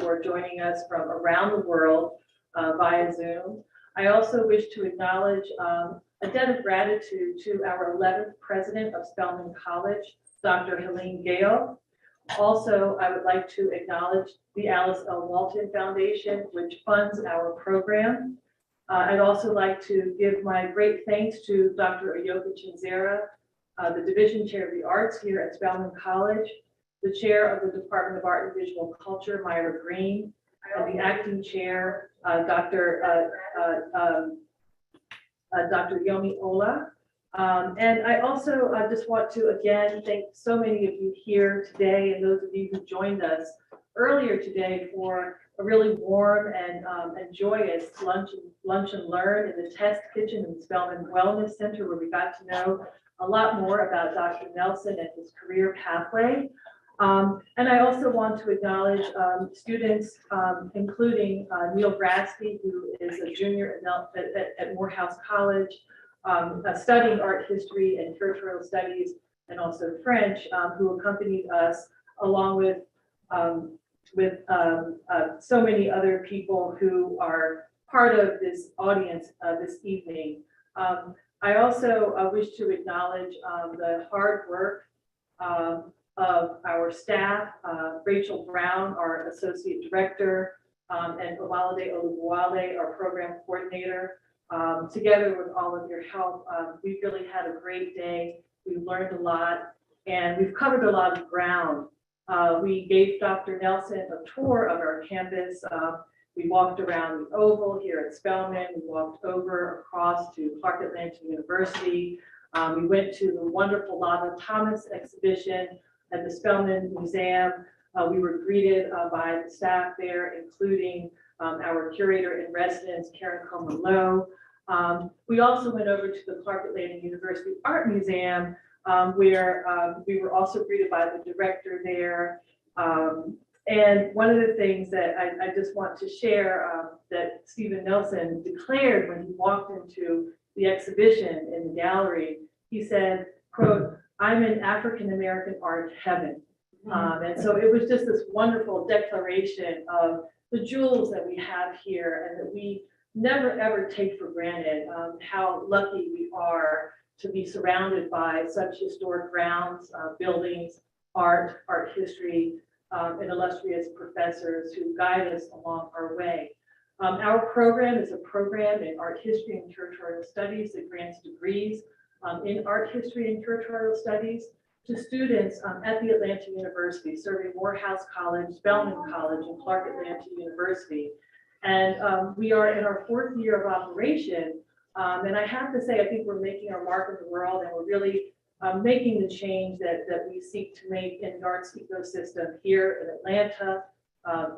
who are joining us from around the world via Zoom. I also wish to acknowledge a debt of gratitude to our 11th president of Spelman College, Dr. Helene Gale. Also, I would like to acknowledge the Alice L. Walton Foundation, which funds our program. I'd also like to give my great thanks to Dr. Ayoka Chinzera, the Division Chair of the Arts here at Spelman College, the Chair of the Department of Art and Visual Culture, Myra Green, and the Acting Chair, Dr. Yomi Ola. And I also just want to again thank so many of you here today and those of you who joined us earlier today for a really warm and joyous lunch and learn in the Test Kitchen in the Spelman Wellness Center, where we got to know a lot more about Dr. Nelson and his career pathway. And I also want to acknowledge students, including Neil Grasky, who is a junior at Morehouse College, studying art history and curatorial studies and also French, who accompanied us, along with so many other people who are part of this audience this evening. I also wish to acknowledge the hard work of our staff, Rachel Brown, our Associate Director, and Olalade Oluwale, our Program Coordinator. Together with all of your help, we really had a great day. We learned a lot, and we've covered a lot of ground. We gave Dr. Nelson a tour of our campus. We walked around the Oval here at Spelman. We walked across to Clark Atlanta University. We went to the wonderful Lava Thomas exhibition at the Spelman Museum. We were greeted by the staff there, including our curator in residence, Karen Coleman-Lowe. We also went over to the Clark Atlanta University Art Museum, where we were also greeted by the director there. And one of the things that I just want to share that Steven Nelson declared when he walked into the exhibition in the gallery, he said, quote, "I'm in African American art heaven." And so it was just this wonderful declaration of the jewels that we have here, and that we never ever take for granted how lucky we are to be surrounded by such historic grounds, buildings, art history, and illustrious professors who guide us along our way. Our program is a program in art history and curatorial studies that grants degrees in art history and curatorial studies to students at the Atlanta University, serving Morehouse College, Spelman College, and Clark Atlanta University. And we are in our 4th year of operation. And I have to say, I think we're making our mark in the world, and we're really making the change that we seek to make in the arts ecosystem here in Atlanta,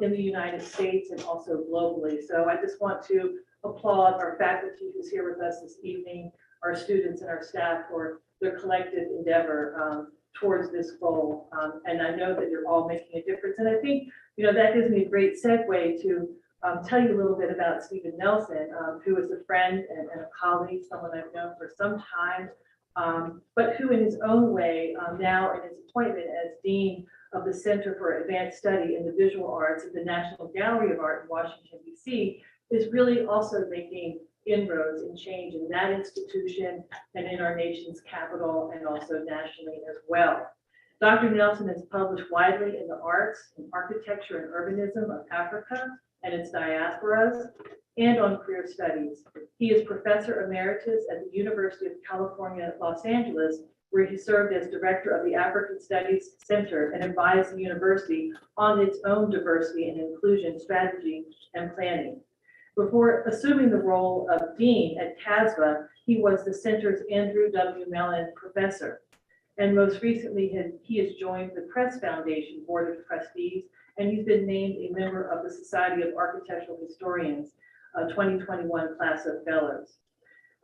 in the United States, and also globally. So I just want to applaud our faculty who's here with us this evening, our students and our staff for their collective endeavor towards this goal. And I know that you're all making a difference. And I think, that gives me a great segue to tell you a little bit about Steven Nelson, who is a friend and a colleague, someone I've known for some time, but who in his own way, now in his appointment as Dean of the Center for Advanced Study in the Visual Arts at the National Gallery of Art in Washington, D.C., is really also making inroads and change in that institution and in our nation's capital, and also nationally as well. Dr. Nelson has published widely in the arts, in architecture and urbanism of Africa and its diasporas, and on queer studies. He is Professor Emeritus at the University of California, Los Angeles, where he served as Director of the African Studies Center and advised the university on its own diversity and inclusion strategy and planning. Before assuming the role of Dean at CASBA, he was the center's Andrew W. Mellon Professor. And most recently, he has joined the Press Foundation Board of Trustees, and he's been named a member of the Society of Architectural Historians 2021 class of fellows.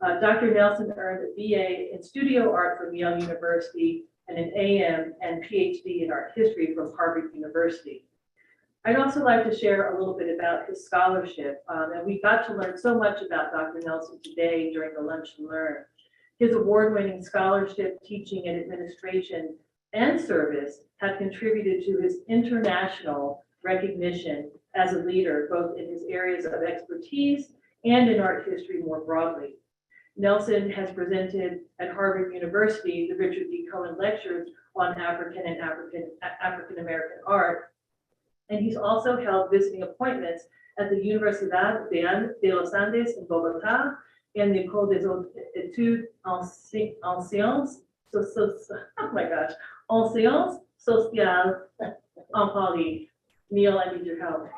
Dr. Nelson earned a BA in studio art from Yale University and an AM and PhD in art history from Harvard University. I'd also like to share a little bit about his scholarship, and we got to learn so much about Dr. Nelson today during the Lunch and Learn. His award-winning scholarship, teaching, and administration and service have contributed to his international recognition as a leader, both in his areas of expertise and in art history more broadly. Nelson has presented at Harvard University the Richard D. Cohen Lectures on African and African-American art. And he's also held visiting appointments at the Universidad de los Andes in Bogotá and the École des Études en Sciences, en Sciences Sociales en Paris. Neil, I need your help.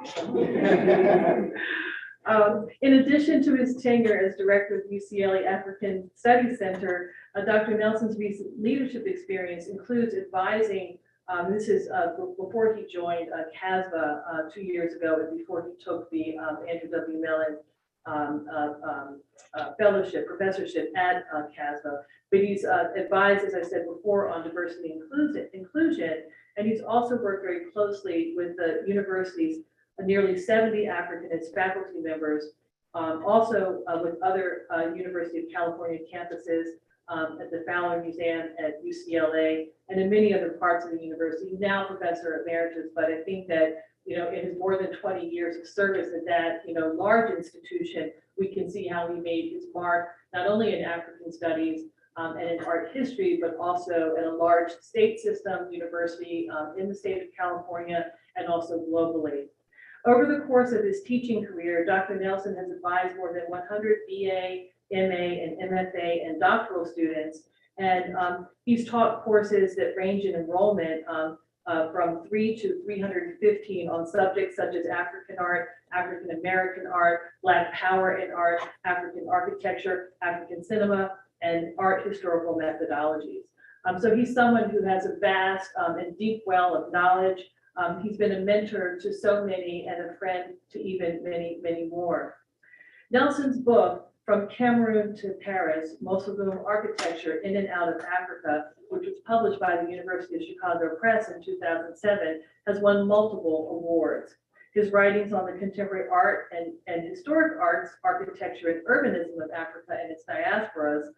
In addition to his tenure as director of UCLA African Studies Center, Dr. Nelson's recent leadership experience includes advising, this is before he joined CASVA 2 years ago and before he took the Andrew W. Mellon professorship at CASVA. But he's advised, as I said before, on diversity and inclusion, and he's also worked very closely with the university's nearly 70 African as faculty members, also with other University of California campuses, at the Fowler Museum at UCLA, and in many other parts of the university. He's now professor emeritus, but I think that, you know, in his more than 20 years of service at that, you know, large institution, we can see how he made his mark, not only in African studies and in art history, but also in a large state system university in the state of California and also globally. Over the course of his teaching career, Dr. Nelson has advised more than 100 BA, MA, and MFA and doctoral students, and he's taught courses that range in enrollment from 3 to 315 on subjects such as African art, African American art, Black power in art, African architecture, African cinema, and art historical methodologies. So he's someone who has a vast and deep well of knowledge. He's been a mentor to so many and a friend to even many, many more. Nelson's book, From Cameroon to Paris, Moshekwa Architecture in and Out of Africa, which was published by the University of Chicago Press in 2007, has won multiple awards. His writings on the contemporary art and historic arts, architecture, and urbanism of Africa and its diasporas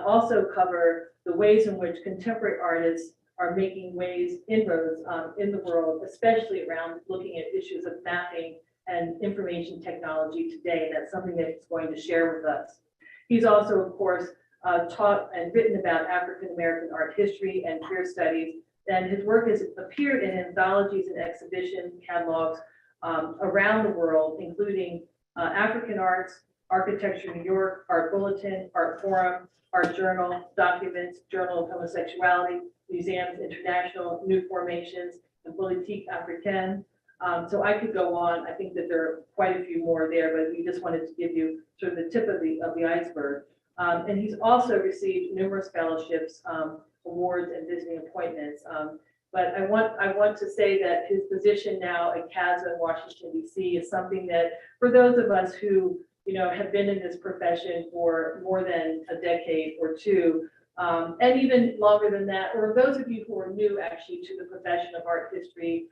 also cover the ways in which contemporary artists are making inroads in the world, especially around looking at issues of mapping and information technology today. That's something that he's going to share with us. He's also, of course, taught and written about African American art history and queer studies, and his work has appeared in anthologies and exhibition catalogs around the world, including African Arts, Architecture New York, Art Bulletin, Art Forum, Art Journal, Documents, Journal of Homosexuality, Museums International, New Formations, and Politique Africaine. So I could go on. I think that there are quite a few more there, but we just wanted to give you sort of the tip of the iceberg. And he's also received numerous fellowships, awards, and visiting appointments. But I want to say that his position now at CASVA in Washington, D.C. is something that for those of us who, you know, have been in this profession for more than a decade or two, and even longer than that, or those of you who are new actually to the profession of art history,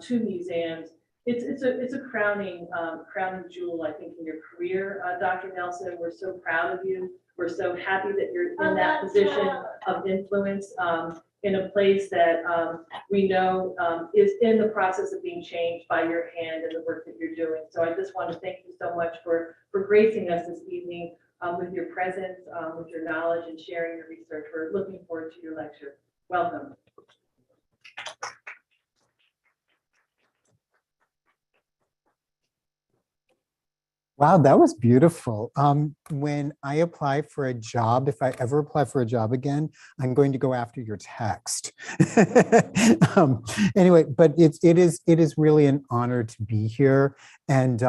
to museums, it's a crowning jewel, I think, in your career, Dr. Nelson. We're so proud of you. We're so happy that you're in that position of influence in a place that we know is in the process of being changed by your hand and the work that you're doing. So I just want to thank you so much for gracing us this evening with your presence, with your knowledge, and sharing your research. We're looking forward to your lecture. Welcome. Wow, that was beautiful. When I apply for a job, if I ever apply for a job again, I'm going to go after your text. Anyway, but it is really an honor to be here, and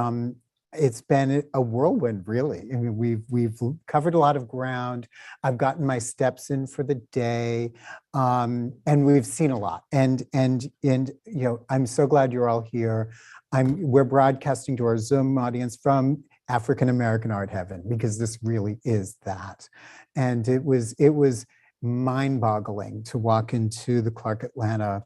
it's been a whirlwind, really. I mean, we've covered a lot of ground. I've gotten my steps in for the day, and we've seen a lot. And you know, I'm so glad you're all here. We're broadcasting to our Zoom audience from African American Art Heaven, because this really is that. And it was mind-boggling to walk into the Clark Atlanta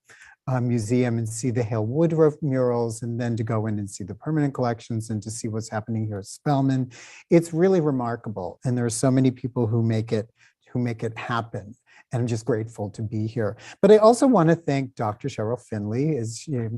Museum and see the Hale Woodruff murals, and then to go in and see the permanent collections and to see what's happening here at Spelman. It's really remarkable. And there are so many people who make it happen. And I'm just grateful to be here. But I also want to thank Dr. Cheryl Finley.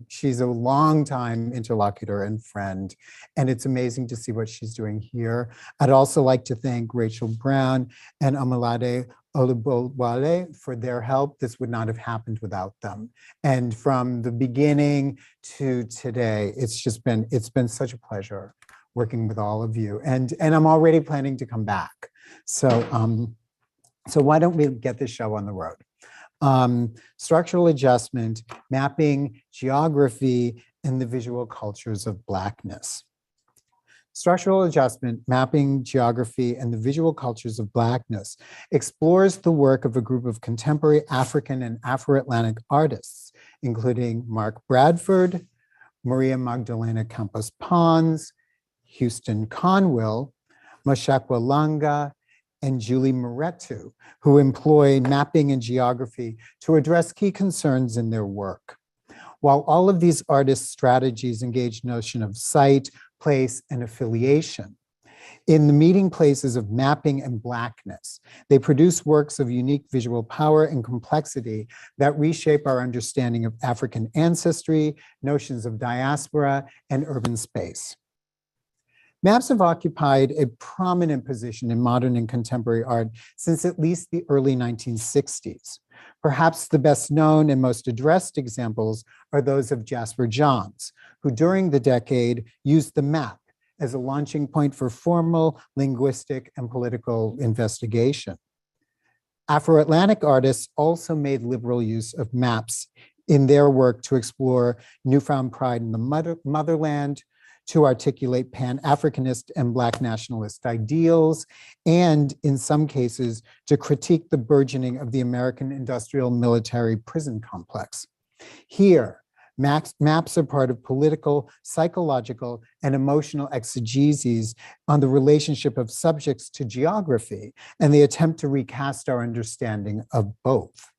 She's a longtime interlocutor and friend, and it's amazing to see what she's doing here. I'd also like to thank Rachel Brown and Amalade Olubowale for their help. This would not have happened without them. And from the beginning to today, it's been such a pleasure working with all of you. And I'm already planning to come back. So why don't we get this show on the road? Structural adjustment, mapping, geography, and the visual cultures of Blackness. Structural adjustment, mapping, geography, and the visual cultures of Blackness explores the work of a group of contemporary African and Afro-Atlantic artists, including Mark Bradford, Maria Magdalena Campos Pons, Houston Conwill, Moshekwa Langa, and Julie Mehretu, who employ mapping and geography to address key concerns in their work. While all of these artists' strategies engage notion of site, place, and affiliation, in the meeting places of mapping and Blackness, they produce works of unique visual power and complexity that reshape our understanding of African ancestry, notions of diaspora, and urban space. Maps have occupied a prominent position in modern and contemporary art since at least the early 1960s. Perhaps the best known and most addressed examples are those of Jasper Johns, who during the decade used the map as a launching point for formal linguistic and political investigation. Afro-Atlantic artists also made liberal use of maps in their work to explore newfound pride in the motherland, to articulate Pan-Africanist and Black nationalist ideals, and in some cases, to critique the burgeoning of the American industrial military prison complex. Here, maps are part of political, psychological, and emotional exegeses on the relationship of subjects to geography, and they attempt to recast our understanding of both.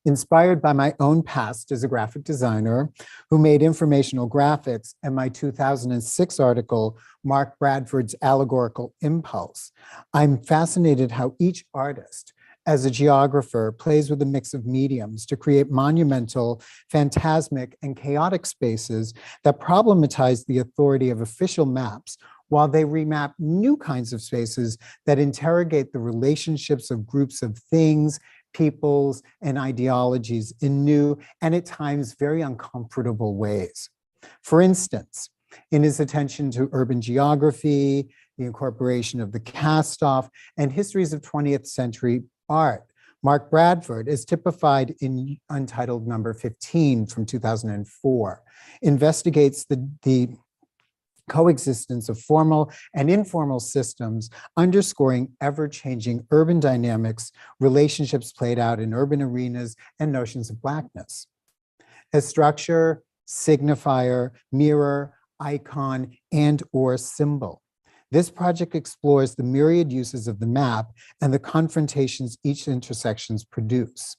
Inspired by my own past as a graphic designer who made informational graphics and my 2006 article, Mark Bradford's Allegorical Impulse, I'm fascinated how each artist, as a geographer, plays with a mix of mediums to create monumental, phantasmic, and chaotic spaces that problematize the authority of official maps while they remap new kinds of spaces that interrogate the relationships of groups of things, peoples, and ideologies in new and at times very uncomfortable ways. For instance, in his attention to urban geography, the incorporation of the cast-off, and histories of 20th century art, Mark Bradford, is typified in Untitled Number 15 from 2004, investigates the coexistence of formal and informal systems, underscoring ever-changing urban dynamics, relationships played out in urban arenas, and notions of Blackness. As structure, signifier, mirror, icon, and/or symbol, this project explores the myriad uses of the map and the confrontations each intersections produce.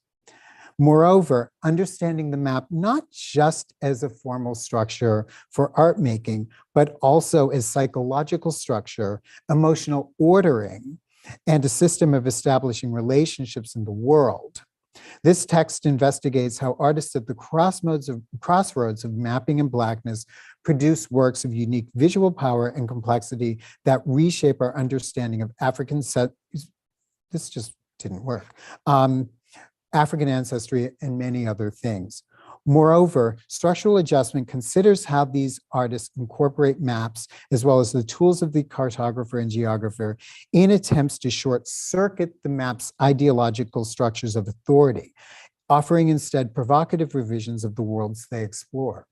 Moreover, understanding the map not just as a formal structure for art making, but also as psychological structure, emotional ordering, and a system of establishing relationships in the world. This text investigates how artists at the crossroads of mapping and Blackness produce works of unique visual power and complexity that reshape our understanding of this just didn't work. African ancestry, and many other things. Moreover, structural adjustment considers how these artists incorporate maps as well as the tools of the cartographer and geographer in attempts to short circuit the map's ideological structures of authority, offering instead provocative revisions of the worlds they explore.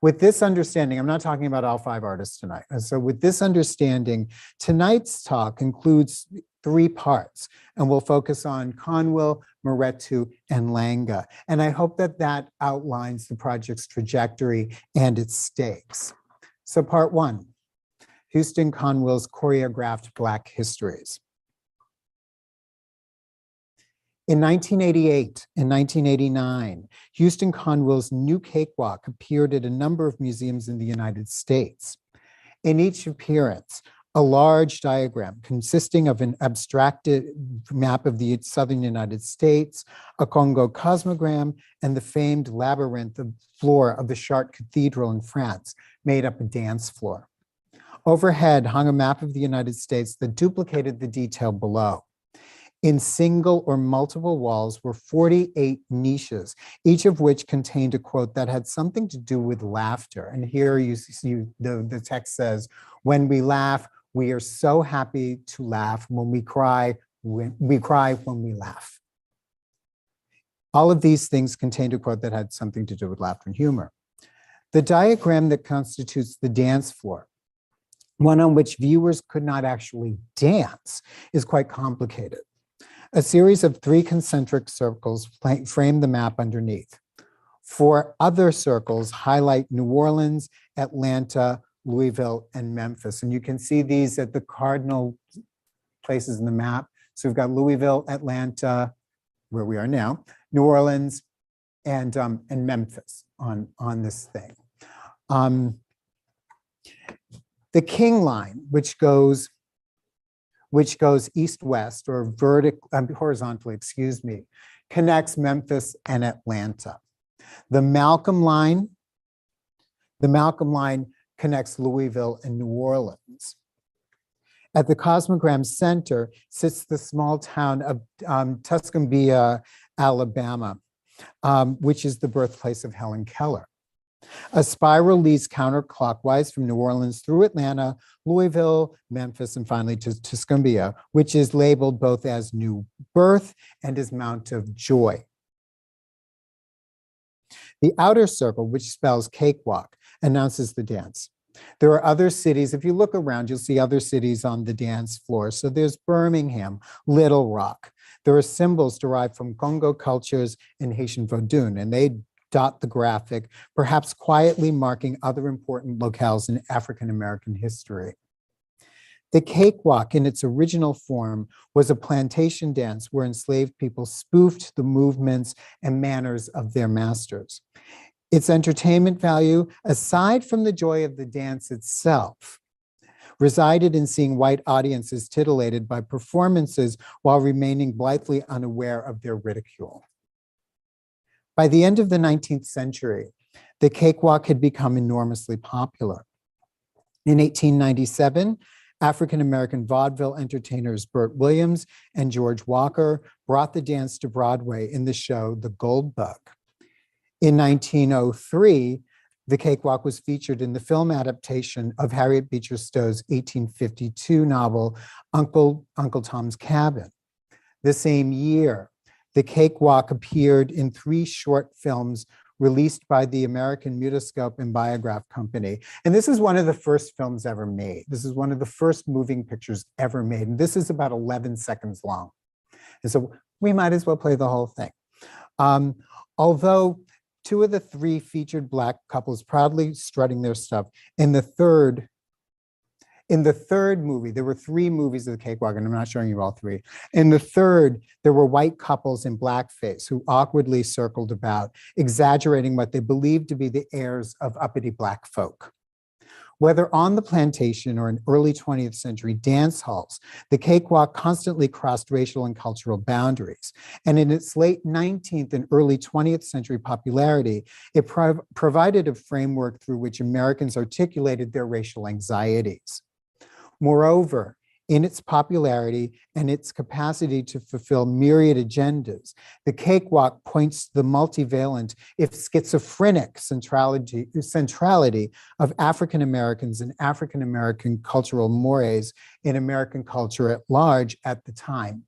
With this understanding, I'm not talking about all 5 artists tonight. And so with this understanding, tonight's talk includes 3 parts, and we'll focus on Conwill, Mehretu, and Langa. And I hope that that outlines the project's trajectory and its stakes. So part 1, Houston Conwill's choreographed Black histories. In 1988 and 1989, Houston Conwill's New Cakewalk appeared at a number of museums in the United States. In each appearance, a large diagram consisting of an abstracted map of the southern United States, a Congo cosmogram, and the famed labyrinth of floor of the Chartres Cathedral in France made up a dance floor. Overhead hung a map of the United States that duplicated the detail below. In single or multiple walls were 48 niches, each of which contained a quote that had something to do with laughter. And here you see the text says, "When we laugh, we are so happy to laugh. When we cry when we laugh." All of these things contained a quote that had something to do with laughter and humor. The diagram that constitutes the dance floor, one on which viewers could not actually dance, is quite complicated. A series of 3 concentric circles frame the map underneath. 4 other circles highlight New Orleans, Atlanta, Louisville, and Memphis. And you can see these at the cardinal places in the map. So we've got Louisville, Atlanta, where we are now, New Orleans, and Memphis on this thing. The King line, which goes east-west or horizontally, connects Memphis and Atlanta. The Malcolm line connects Louisville and New Orleans. At the cosmogram center sits the small town of Tuscumbia, Alabama, which is the birthplace of Helen Keller. A spiral leads counterclockwise from New Orleans through Atlanta, Louisville, Memphis, and finally to Tuscumbia, which is labeled both as New Birth and as Mount of Joy. The outer circle, which spells cakewalk, announces the dance. There are other cities. If you look around, you'll see other cities on the dance floor. So there's Birmingham, Little Rock. There are symbols derived from Congo cultures and Haitian Vodun, and they dot the graphic, perhaps quietly marking other important locales in African American history. The cakewalk in its original form was a plantation dance where enslaved people spoofed the movements and manners of their masters. Its entertainment value, aside from the joy of the dance itself, resided in seeing white audiences titillated by performances while remaining blithely unaware of their ridicule. By the end of the 19th century, the cakewalk had become enormously popular. In 1897, African-American vaudeville entertainers Burt Williams and George Walker brought the dance to Broadway in the show The Gold Bug. In 1903, the cakewalk was featured in the film adaptation of Harriet Beecher Stowe's 1852 novel, Uncle Tom's Cabin. The same year, the cakewalk appeared in 3 short films released by the American Mutoscope and Biograph Company. And this is one of the first films ever made. This is one of the first moving pictures ever made. And this is about 11 seconds long. And so we might as well play the whole thing. Although 2 of the 3 featured Black couples proudly strutting their stuff, in the third movie, there were 3 movies of the cakewalk, and I'm not showing you all 3. In the third, there were white couples in blackface who awkwardly circled about, exaggerating what they believed to be the airs of uppity Black folk. Whether on the plantation or in early 20th century dance halls, the cakewalk constantly crossed racial and cultural boundaries. And in its late 19th and early 20th century popularity, it provided a framework through which Americans articulated their racial anxieties. Moreover, in its popularity and its capacity to fulfill myriad agendas, the cakewalk points to the multivalent, if schizophrenic, centrality of African Americans and African American cultural mores in American culture at large at the time.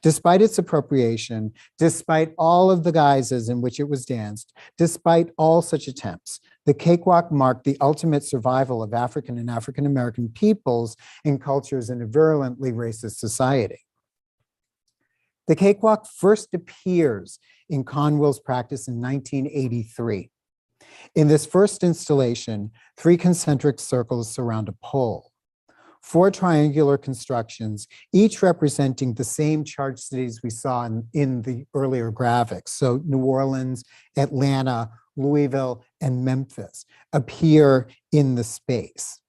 Despite its appropriation, despite all of the guises in which it was danced, despite all such attempts, the cakewalk marked the ultimate survival of African and African American peoples and cultures in a virulently racist society. The cakewalk first appears in Conwill's practice in 1983. In this first installation, 3 concentric circles surround a pole. 4 triangular constructions, each representing the same charged cities we saw in the earlier graphics. So New Orleans, Atlanta, Louisville, and Memphis appear in the space.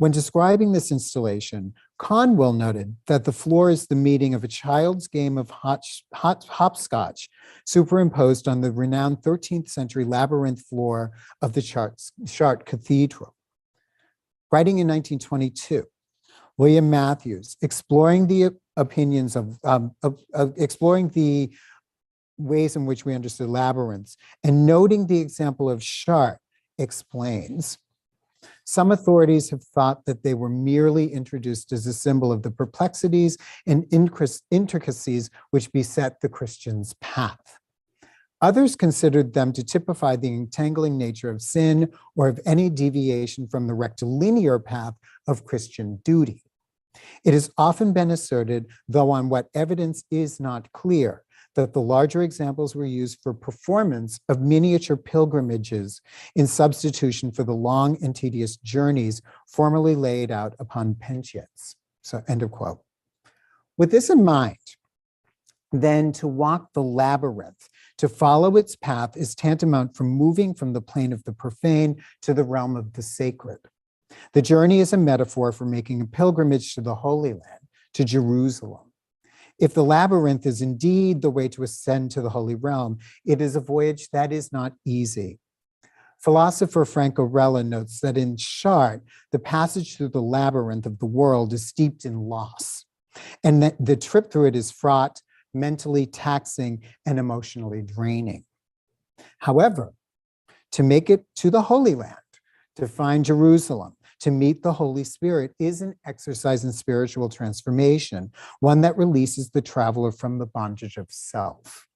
When describing this installation, Conwill noted that the floor is the meeting of a child's game of hopscotch superimposed on the renowned 13th century labyrinth floor of the Chartres Cathedral. Writing in 1922, William Matthews, exploring the opinions of exploring the ways in which we understood labyrinths and noting the example of Chartres, explains, some authorities have thought that they were merely introduced as a symbol of the perplexities and intricacies which beset the Christian's path. Others considered them to typify the entangling nature of sin or of any deviation from the rectilinear path of Christian duty. It has often been asserted, though on what evidence is not clear, that the larger examples were used for performance of miniature pilgrimages in substitution for the long and tedious journeys formerly laid out upon penitents. So, end of quote. With this in mind, then to walk the labyrinth, to follow its path is tantamount from moving from the plane of the profane to the realm of the sacred. The journey is a metaphor for making a pilgrimage to the Holy Land, to Jerusalem. If the labyrinth is indeed the way to ascend to the Holy Realm, it is a voyage that is not easy. Philosopher Frank Orella notes that in Chartres, the passage through the labyrinth of the world is steeped in loss, and that the trip through it is fraught, mentally taxing, and emotionally draining. However, to make it to the Holy Land, to find Jerusalem, to meet the Holy Spirit is an exercise in spiritual transformation, one that releases the traveler from the bondage of self.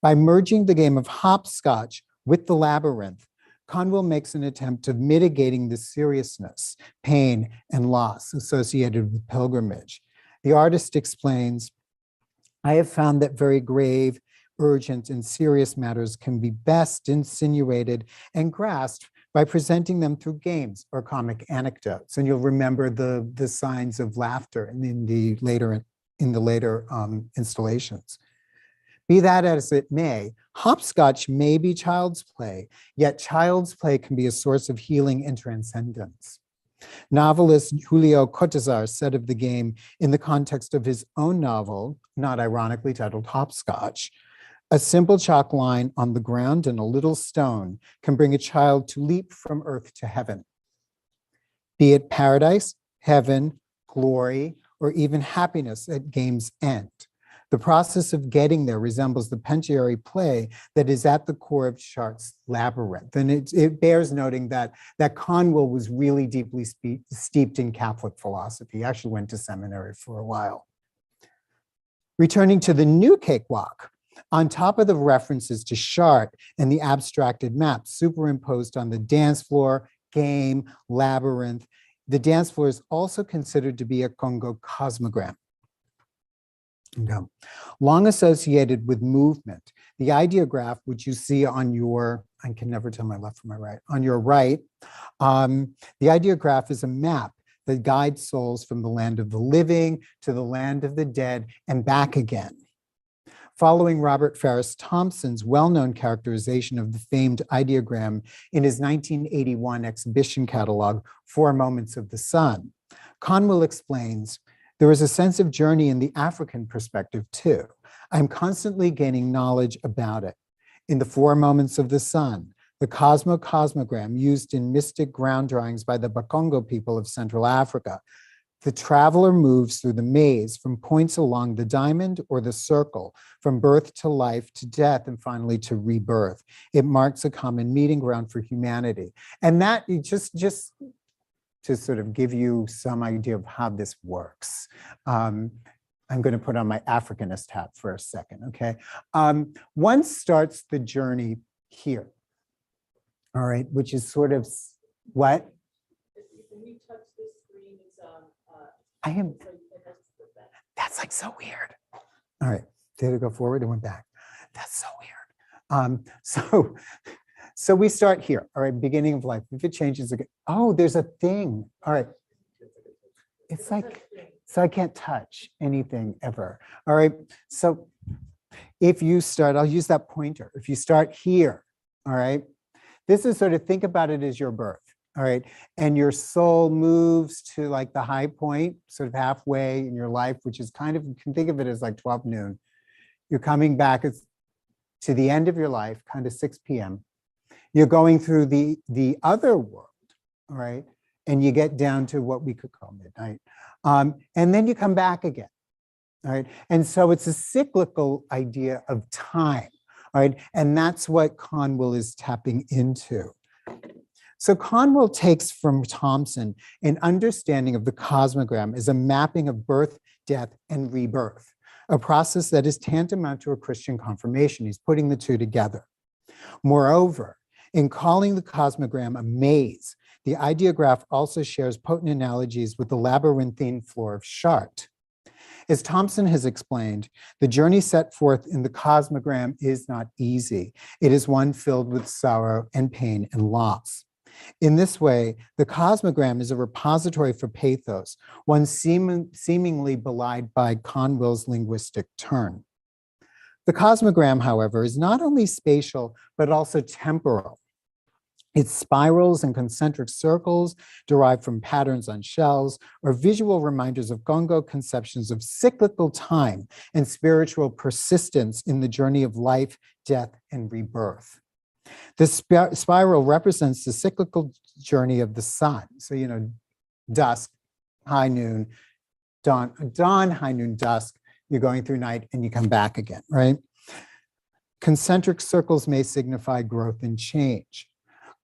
By merging the game of hopscotch with the labyrinth, Conwill makes an attempt of mitigating the seriousness, pain, and loss associated with pilgrimage. The artist explains, I have found that very grave, urgent, and serious matters can be best insinuated and grasped by presenting them through games or comic anecdotes. And you'll remember the signs of laughter in the later installations. Be that as it may, hopscotch may be child's play, yet child's play can be a source of healing and transcendence. Novelist Julio Cortázar said of the game in the context of his own novel, not ironically titled Hopscotch, a simple chalk line on the ground and a little stone can bring a child to leap from earth to heaven. Be it paradise, heaven, glory, or even happiness at game's end. The process of getting there resembles the Pensieri play that is at the core of Chartres' Labyrinth. And it bears noting that Conwill was really deeply steeped in Catholic philosophy. He actually went to seminary for a while. Returning to the new cakewalk, on top of the references to Chartres and the abstracted maps superimposed on the dance floor, game, labyrinth, the dance floor is also considered to be a Congo cosmogram. Long associated with movement, the ideograph, which you see on your, I can never tell my left from my right, on your right, the ideograph is a map that guides souls from the land of the living to the land of the dead and back again. Following Robert Farris Thompson's well-known characterization of the famed ideogram in his 1981 exhibition catalog, 4 Moments of the Sun, Conwill explains, there is a sense of journey in the African perspective too. I'm constantly gaining knowledge about it. In the 4 Moments of the Sun, the cosmogram used in mystic ground drawings by the Bakongo people of Central Africa, the traveler moves through the maze from points along the diamond or the circle, from birth to life to death, and finally to rebirth. It marks a common meeting ground for humanity. And that, just to sort of give you some idea of how this works, I'm going to put on my Africanist hat for a second, okay? One starts the journey here, all right, which is sort of, what? When you touch this screen, it's I am, that's like so weird. All right, did it go forward and went back? That's so weird. So we start here, all right, beginning of life. If it changes again, oh, there's a thing. All right, it's like, so I can't touch anything ever. All right, so if you start, I'll use that pointer. If you start here, all right, this is sort of, think about it as your birth. all right? And your soul moves to like the high point, sort of halfway in your life, which is kind of, you can think of it as like 12 noon. You're coming back to the end of your life, kind of 6 p.m. You're going through the other world, all right? And you get down to what we could call midnight. And then you come back again, all right? And so it's a cyclical idea of time, all right? And that's what Conwill is tapping into. So Conwill takes from Thompson an understanding of the cosmogram as a mapping of birth, death, and rebirth, a process that is tantamount to a Christian confirmation. He's putting the two together. Moreover, in calling the cosmogram a maze, the ideograph also shares potent analogies with the labyrinthine floor of Chartres. As Thompson has explained, the journey set forth in the cosmogram is not easy. It is one filled with sorrow and pain and loss. In this way, the cosmogram is a repository for pathos, one seemingly belied by Conwill's linguistic turn. The cosmogram, however, is not only spatial, but also temporal. Its spirals and concentric circles derived from patterns on shells are visual reminders of Gongo conceptions of cyclical time and spiritual persistence in the journey of life, death, and rebirth. The spiral represents the cyclical journey of the sun. So, you know, dusk, high noon, dawn, high noon, dusk, you're going through night and you come back again, right? Concentric circles may signify growth and change.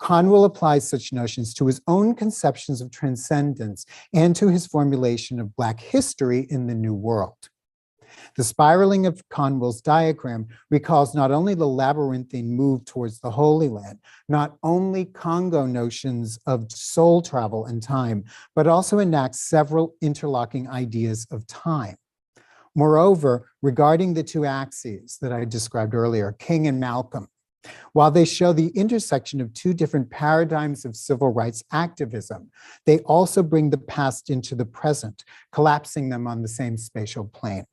Conwill applies such notions to his own conceptions of transcendence and to his formulation of Black history in the New World. The spiraling of Conwill's diagram recalls not only the labyrinthine move towards the Holy Land, not only Congo notions of soul travel and time, but also enacts several interlocking ideas of time. Moreover, regarding the two axes that I described earlier, King and Malcolm, while they show the intersection of two different paradigms of civil rights activism, they also bring the past into the present, collapsing them on the same spatial plane.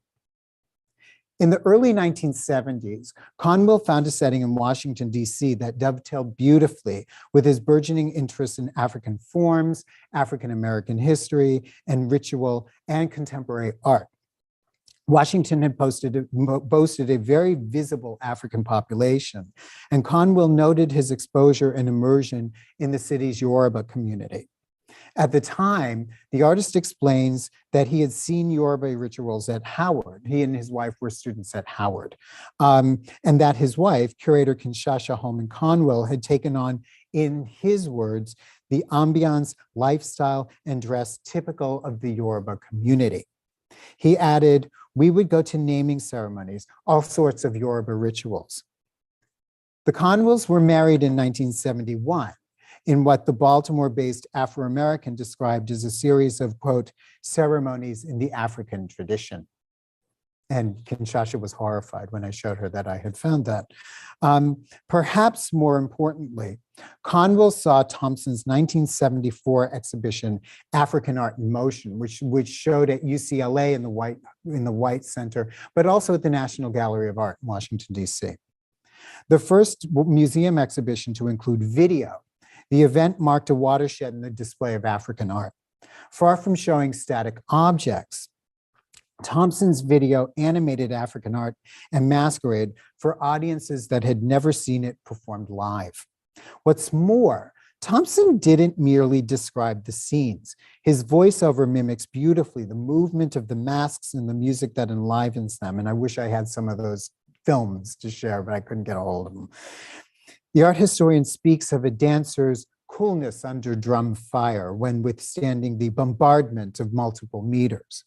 In the early 1970s, Conwill found a setting in Washington, D.C. that dovetailed beautifully with his burgeoning interest in African forms, African American history, and ritual and contemporary art. Washington had boasted a very visible African population, and Conwill noted his exposure and immersion in the city's Yoruba community. At the time, the artist explains that he had seen Yoruba rituals at Howard. He and his wife were students at Howard, and that his wife, curator Kinshasa Holman Conwill, had taken on, in his words, the ambiance, lifestyle, and dress typical of the Yoruba community. He added, "We would go to naming ceremonies, all sorts of Yoruba rituals." The Conwills were married in 1971 in what the Baltimore-based Afro-American described as a series of, quote, ceremonies in the African tradition. And Kinshasa was horrified when I showed her that I had found that. Perhaps more importantly, Conwill saw Thompson's 1974 exhibition, African Art in Motion, which showed at UCLA in the White Center, but also at the National Gallery of Art in Washington, D.C. The first museum exhibition to include video, the event marked a watershed in the display of African art. Far from showing static objects, Thompson's video animated African art and masquerade for audiences that had never seen it performed live. What's more, Thompson didn't merely describe the scenes. His voiceover mimics beautifully the movement of the masks and the music that enlivens them. And I wish I had some of those films to share, but I couldn't get a hold of them. The art historian speaks of a dancer's coolness under drum fire when withstanding the bombardment of multiple meters.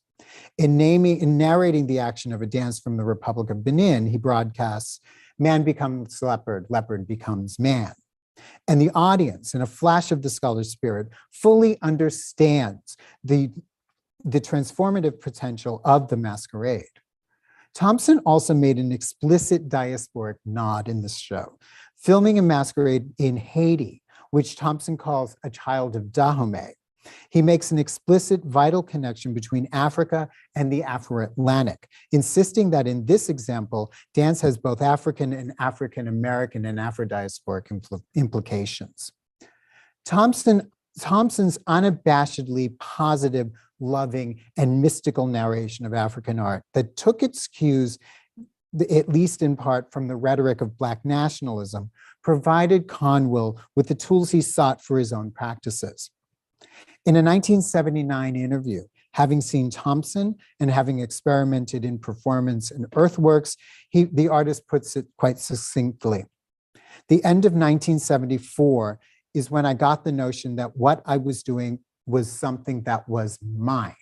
In narrating the action of a dance from the Republic of Benin, he broadcasts, "Man becomes leopard, leopard becomes man." And the audience, in a flash of the scholar's spirit, fully understands the transformative potential of the masquerade. Thompson also made an explicit diasporic nod in this show, filming a masquerade in Haiti, which Thompson calls a child of Dahomey. He makes an explicit vital connection between Africa and the Afro-Atlantic, insisting that in this example, dance has both African and African American and Afro-diasporic implications. Thompson Thompson's unabashedly positive, loving, and mystical narration of African art that took its cues, at least in part, from the rhetoric of Black nationalism, provided Conwill with the tools he sought for his own practices. In a 1979 interview, having seen Thompson and having experimented in performance and earthworks, the artist puts it quite succinctly. The end of 1974 is when I got the notion that what I was doing was something that was mine.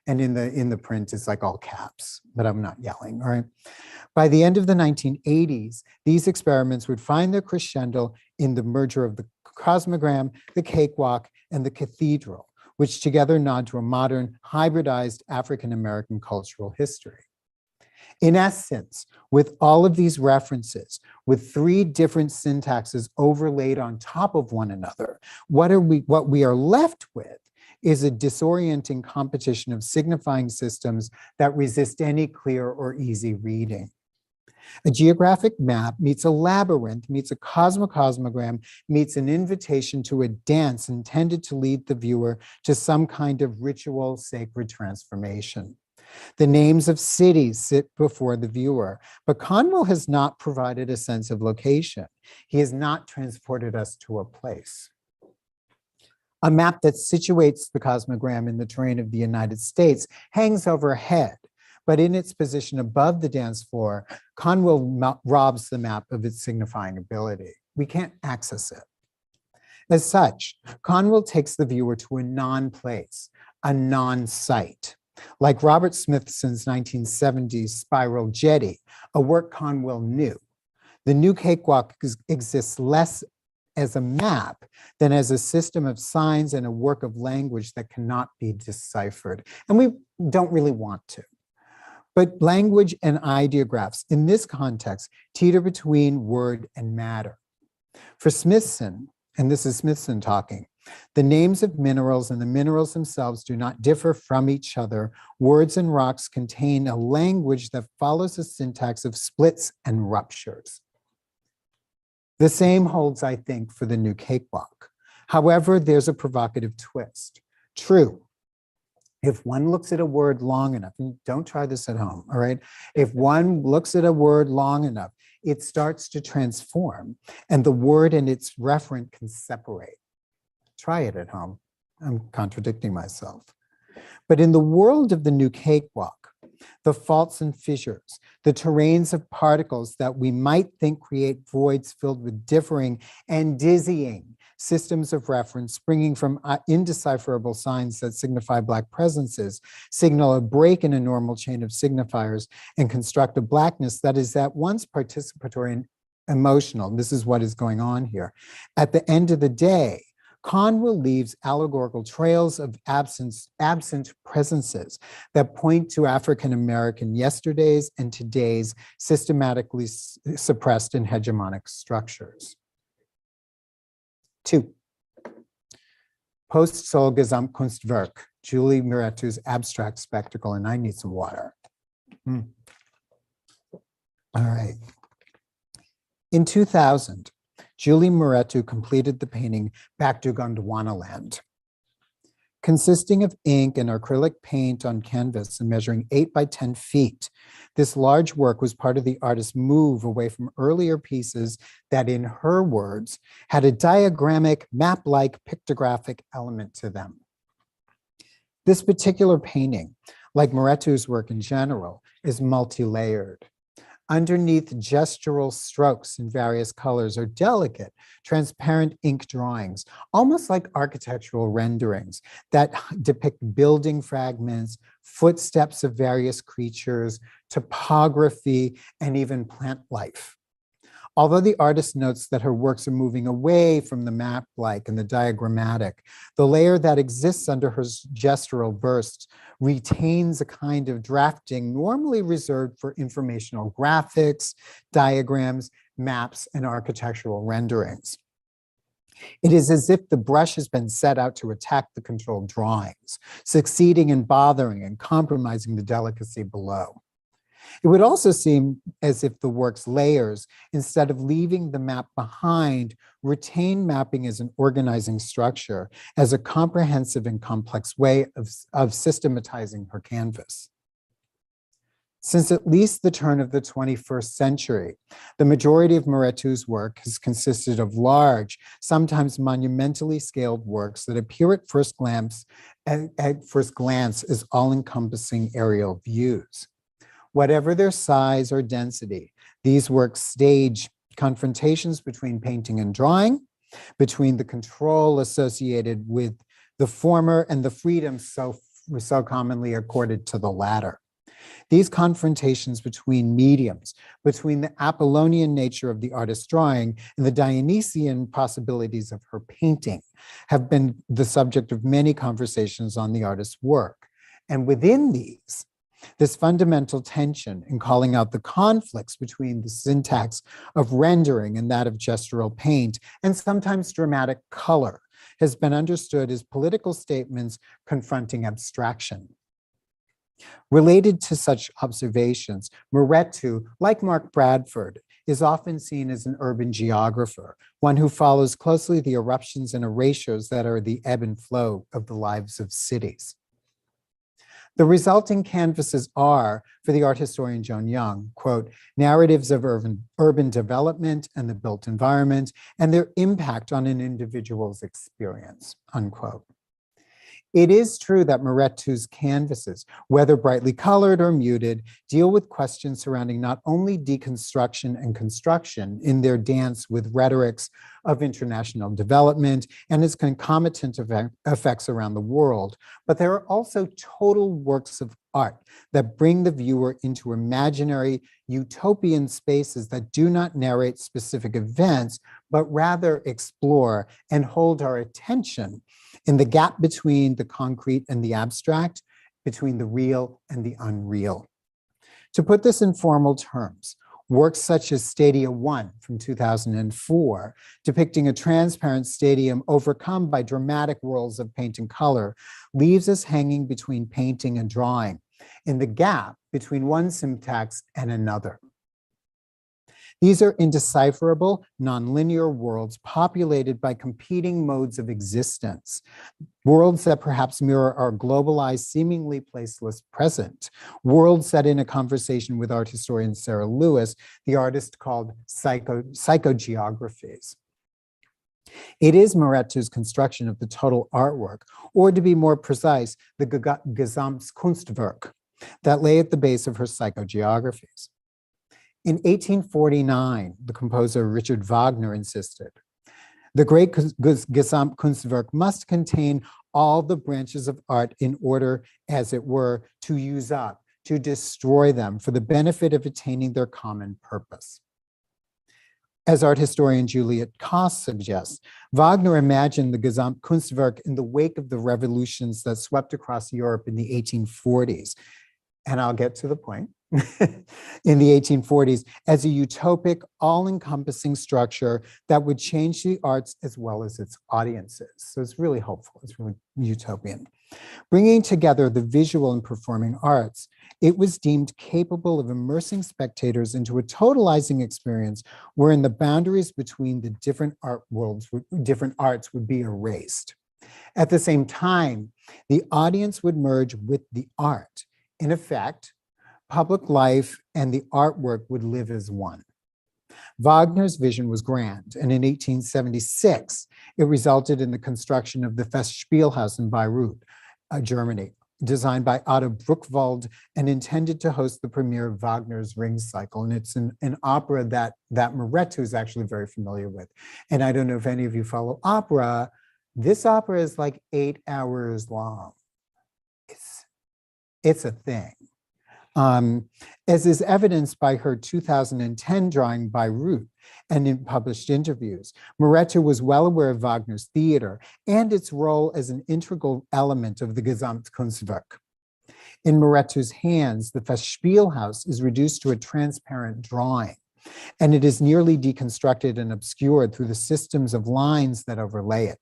And in the print, it's like all caps, but I'm not yelling, all right? By the end of the 1980s, these experiments would find their crescendo in the merger of the cosmogram, the cakewalk, and the cathedral, which together nod to a modern, hybridized African-American cultural history. In essence, with all of these references, with three different syntaxes overlaid on top of one another, what we are left with is a disorienting competition of signifying systems that resist any clear or easy reading. A geographic map meets a labyrinth, meets a cosmogram, meets an invitation to a dance intended to lead the viewer to some kind of ritual, sacred transformation. The names of cities sit before the viewer, but Conwill has not provided a sense of location. He has not transported us to a place. A map that situates the cosmogram in the terrain of the United States hangs overhead, but in its position above the dance floor, Conwill robs the map of its signifying ability. We can't access it. As such, Conwill takes the viewer to a non-place, a non-site. Like Robert Smithson's 1970s Spiral Jetty, a work Conwill knew. The new cakewalk exists less as a map than as a system of signs and a work of language that cannot be deciphered. And we don't really want to. But language and ideographs in this context teeter between word and matter. For Smithson, and this is Smithson talking, the names of minerals and the minerals themselves do not differ from each other. Words and rocks contain a language that follows a syntax of splits and ruptures. The same holds, I think, for the new cakewalk. However, there's a provocative twist. True, if one looks at a word long enough, and don't try this at home, all right? If one looks at a word long enough, it starts to transform, and the word and its referent can separate. Try it at home. I'm contradicting myself. But in the world of the new cakewalk, the faults and fissures, the terrains of particles that we might think create voids filled with differing and dizzying systems of reference springing from indecipherable signs that signify Black presences, signal a break in a normal chain of signifiers, and construct a Blackness that is at once participatory and emotional. This is what is going on here. At the end of the day, Conwill leaves allegorical trails of absent presences that point to African-American yesterdays and today's systematically suppressed and hegemonic structures. 2. Post-Soul-Gesamtkunstwerk, Julie Mehretu's abstract spectacle, and I need some water. All right. In 2000, Julie Mehretu completed the painting Back to Gondwanaland. Consisting of ink and acrylic paint on canvas and measuring 8 by 10 feet, this large work was part of the artist's move away from earlier pieces that, in her words, had a diagrammic, map-like pictographic element to them. This particular painting, like Mehretu's work in general, is multi-layered. Underneath gestural strokes in various colors are delicate, transparent ink drawings, almost like architectural renderings that depict building fragments, footsteps of various creatures, topography, and even plant life. Although the artist notes that her works are moving away from the map-like and the diagrammatic, the layer that exists under her gestural bursts retains a kind of drafting normally reserved for informational graphics, diagrams, maps, and architectural renderings. It is as if the brush has been set out to attack the controlled drawings, succeeding in bothering and compromising the delicacy below. It would also seem as if the work's layers, instead of leaving the map behind, retain mapping as an organizing structure, as a comprehensive and complex way of systematizing her canvas. Since at least the turn of the 21st century, the majority of Mehretu's work has consisted of large, sometimes monumentally scaled works that appear at first glance as all-encompassing aerial views. Whatever their size or density, these works stage confrontations between painting and drawing, between the control associated with the former and the freedom so commonly accorded to the latter. These confrontations between mediums, between the Apollonian nature of the artist's drawing and the Dionysian possibilities of her painting, have been the subject of many conversations on the artist's work. And within these, this fundamental tension in calling out the conflicts between the syntax of rendering and that of gestural paint, and sometimes dramatic color, has been understood as political statements confronting abstraction. Related to such observations, Mehretu, like Mark Bradford, is often seen as an urban geographer, one who follows closely the eruptions and erasures that are the ebb and flow of the lives of cities. The resulting canvases are, for the art historian Joan Young, quote, narratives of urban development and the built environment and their impact on an individual's experience, unquote. It is true that Mehretu's canvases, whether brightly colored or muted, deal with questions surrounding not only deconstruction and construction in their dance with rhetorics of international development and its concomitant effects around the world, but there are also total works of art that bring the viewer into imaginary utopian spaces that do not narrate specific events, but rather explore and hold our attention in the gap between the concrete and the abstract, between the real and the unreal. To put this in formal terms, works such as Stadia 1 from 2004, depicting a transparent stadium overcome by dramatic whirls of paint and color, leaves us hanging between painting and drawing, in the gap between one syntax and another. These are indecipherable, nonlinear worlds populated by competing modes of existence, worlds that perhaps mirror our globalized, seemingly placeless present, worlds that, in a conversation with art historian Sarah Lewis, the artist called psychogeographies. It is Mehretu's construction of the total artwork, or to be more precise, the Gesamtkunstwerk, that lay at the base of her psychogeographies. In 1849, the composer Richard Wagner insisted, the great Gesamtkunstwerk must contain all the branches of art in order, as it were, to use up, to destroy them for the benefit of attaining their common purpose. As art historian Juliet Koss suggests, Wagner imagined the Gesamtkunstwerk in the wake of the revolutions that swept across Europe in the 1840s. And I'll get to the point. In the 1840s, as a utopic, all-encompassing structure that would change the arts as well as its audiences. So it's really hopeful, it's really utopian. Bringing together the visual and performing arts, it was deemed capable of immersing spectators into a totalizing experience wherein the boundaries between the different art worlds, different arts would be erased. At the same time, the audience would merge with the art. In effect, public life and the artwork would live as one. Wagner's vision was grand, and in 1876, it resulted in the construction of the Festspielhaus in Bayreuth, Germany, designed by Otto Bruchwald and intended to host the premiere of Wagner's Ring Cycle. And it's an opera that Mehretu is actually very familiar with. And I don't know if any of you follow opera. This opera is like 8 hours long. It's a thing. As is evidenced by her 2010 drawing Bayreuth and in published interviews, Mehretu was well aware of Wagner's theater and its role as an integral element of the Gesamtkunstwerk. In Mehretu's hands, the Festspielhaus is reduced to a transparent drawing, and it is nearly deconstructed and obscured through the systems of lines that overlay it.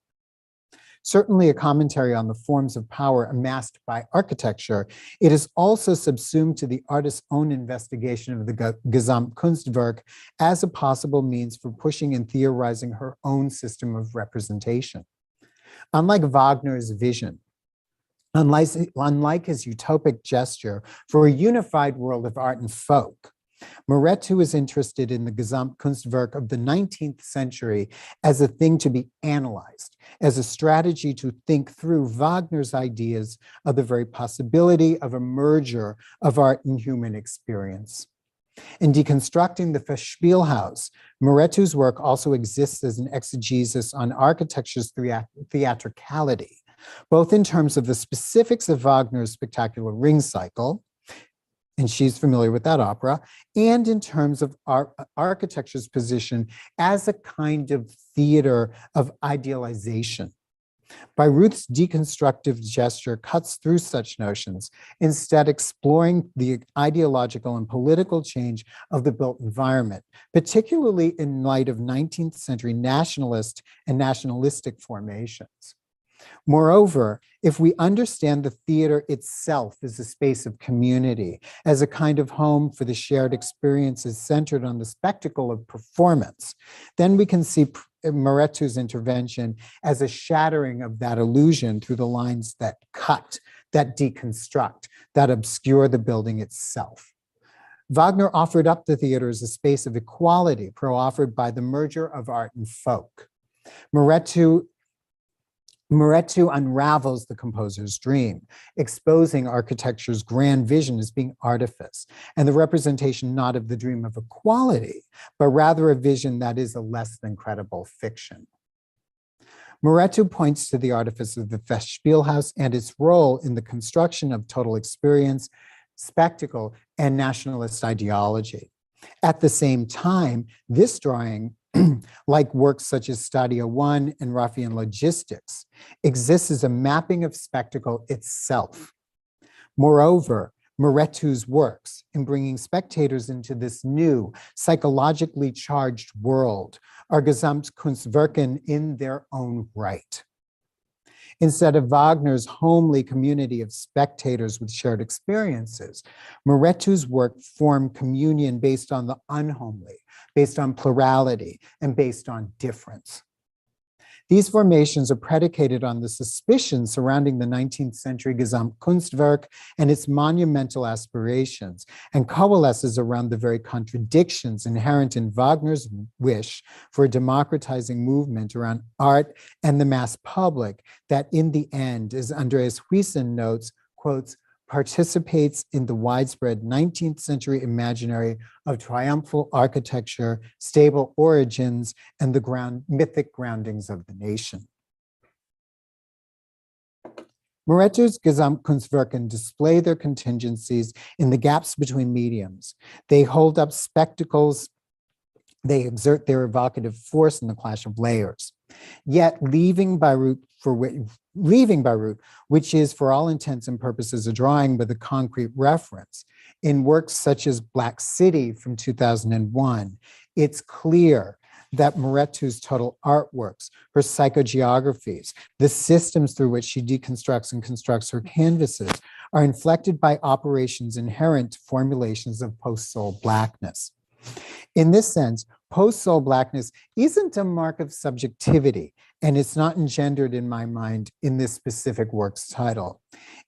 certainly a commentary on the forms of power amassed by architecture, it is also subsumed to the artist's own investigation of the Gesamtkunstwerk as a possible means for pushing and theorizing her own system of representation. Unlike Wagner's vision, unlike his utopic gesture for a unified world of art and folk, Mehretu is interested in the Gesamtkunstwerk of the 19th century as a thing to be analyzed, as a strategy to think through Wagner's ideas of the very possibility of a merger of art and human experience. In deconstructing the Festspielhaus, Mehretu's work also exists as an exegesis on architecture's theatricality, both in terms of the specifics of Wagner's spectacular ring cycle, and she's familiar with that opera, and in terms of architecture's position as a kind of theater of idealization. Bayreuth's deconstructive gesture cuts through such notions, instead exploring the ideological and political change of the built environment, particularly in light of 19th century nationalist and nationalistic formations. Moreover, if we understand the theater itself as a space of community, as a kind of home for the shared experiences centered on the spectacle of performance, then we can see Mehretu's intervention as a shattering of that illusion through the lines that cut, that deconstruct, that obscure the building itself. Wagner offered up the theater as a space of equality, pro-offered by the merger of art and folk. Mehretu unravels the composer's dream, exposing architecture's grand vision as being artifice, and the representation not of the dream of equality, but rather a vision that is a less than credible fiction. Mehretu points to the artifice of the Festspielhaus and its role in the construction of total experience, spectacle, and nationalist ideology. At the same time, this drawing, like works such as Stadio 1 and Raffian Logistics, exists as a mapping of spectacle itself. Moreover, Mehretu's works in bringing spectators into this new, psychologically charged world are Gesamtkunstwerken in their own right. Instead of Wagner's homely community of spectators with shared experiences, Mehretu's work formed communion based on the unhomely, based on plurality, and based on difference. These formations are predicated on the suspicion surrounding the 19th century Gesamtkunstwerk and its monumental aspirations, and coalesces around the very contradictions inherent in Wagner's wish for a democratizing movement around art and the mass public that in the end, as Andreas Huijsen notes, quotes, participates in the widespread 19th century imaginary of triumphal architecture, stable origins, and the mythic groundings of the nation. Mehretu's Gesamtkunstwerken display their contingencies in the gaps between mediums. They hold up spectacles. They exert their evocative force in the clash of layers. Yet leaving Bayreuth, which is for all intents and purposes a drawing with a concrete reference, in works such as Black City from 2001, it's clear that Mehretu's total artworks, her psychogeographies, the systems through which she deconstructs and constructs her canvases, are inflected by operations inherent to formulations of post-soul Blackness. In this sense, post-soul Blackness isn't a mark of subjectivity, and it's not engendered in my mind in this specific work's title.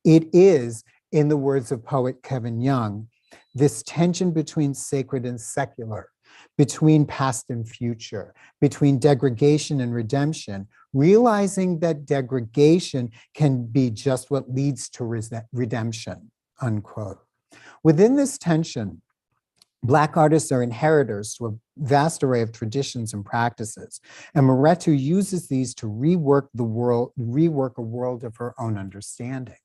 It is, in the words of poet Kevin Young, this tension between sacred and secular, between past and future, between degradation and redemption, realizing that degradation can be just what leads to redemption, unquote. Within this tension, Black artists are inheritors to a vast array of traditions and practices, and Mehretu uses these to rework a world of her own understanding.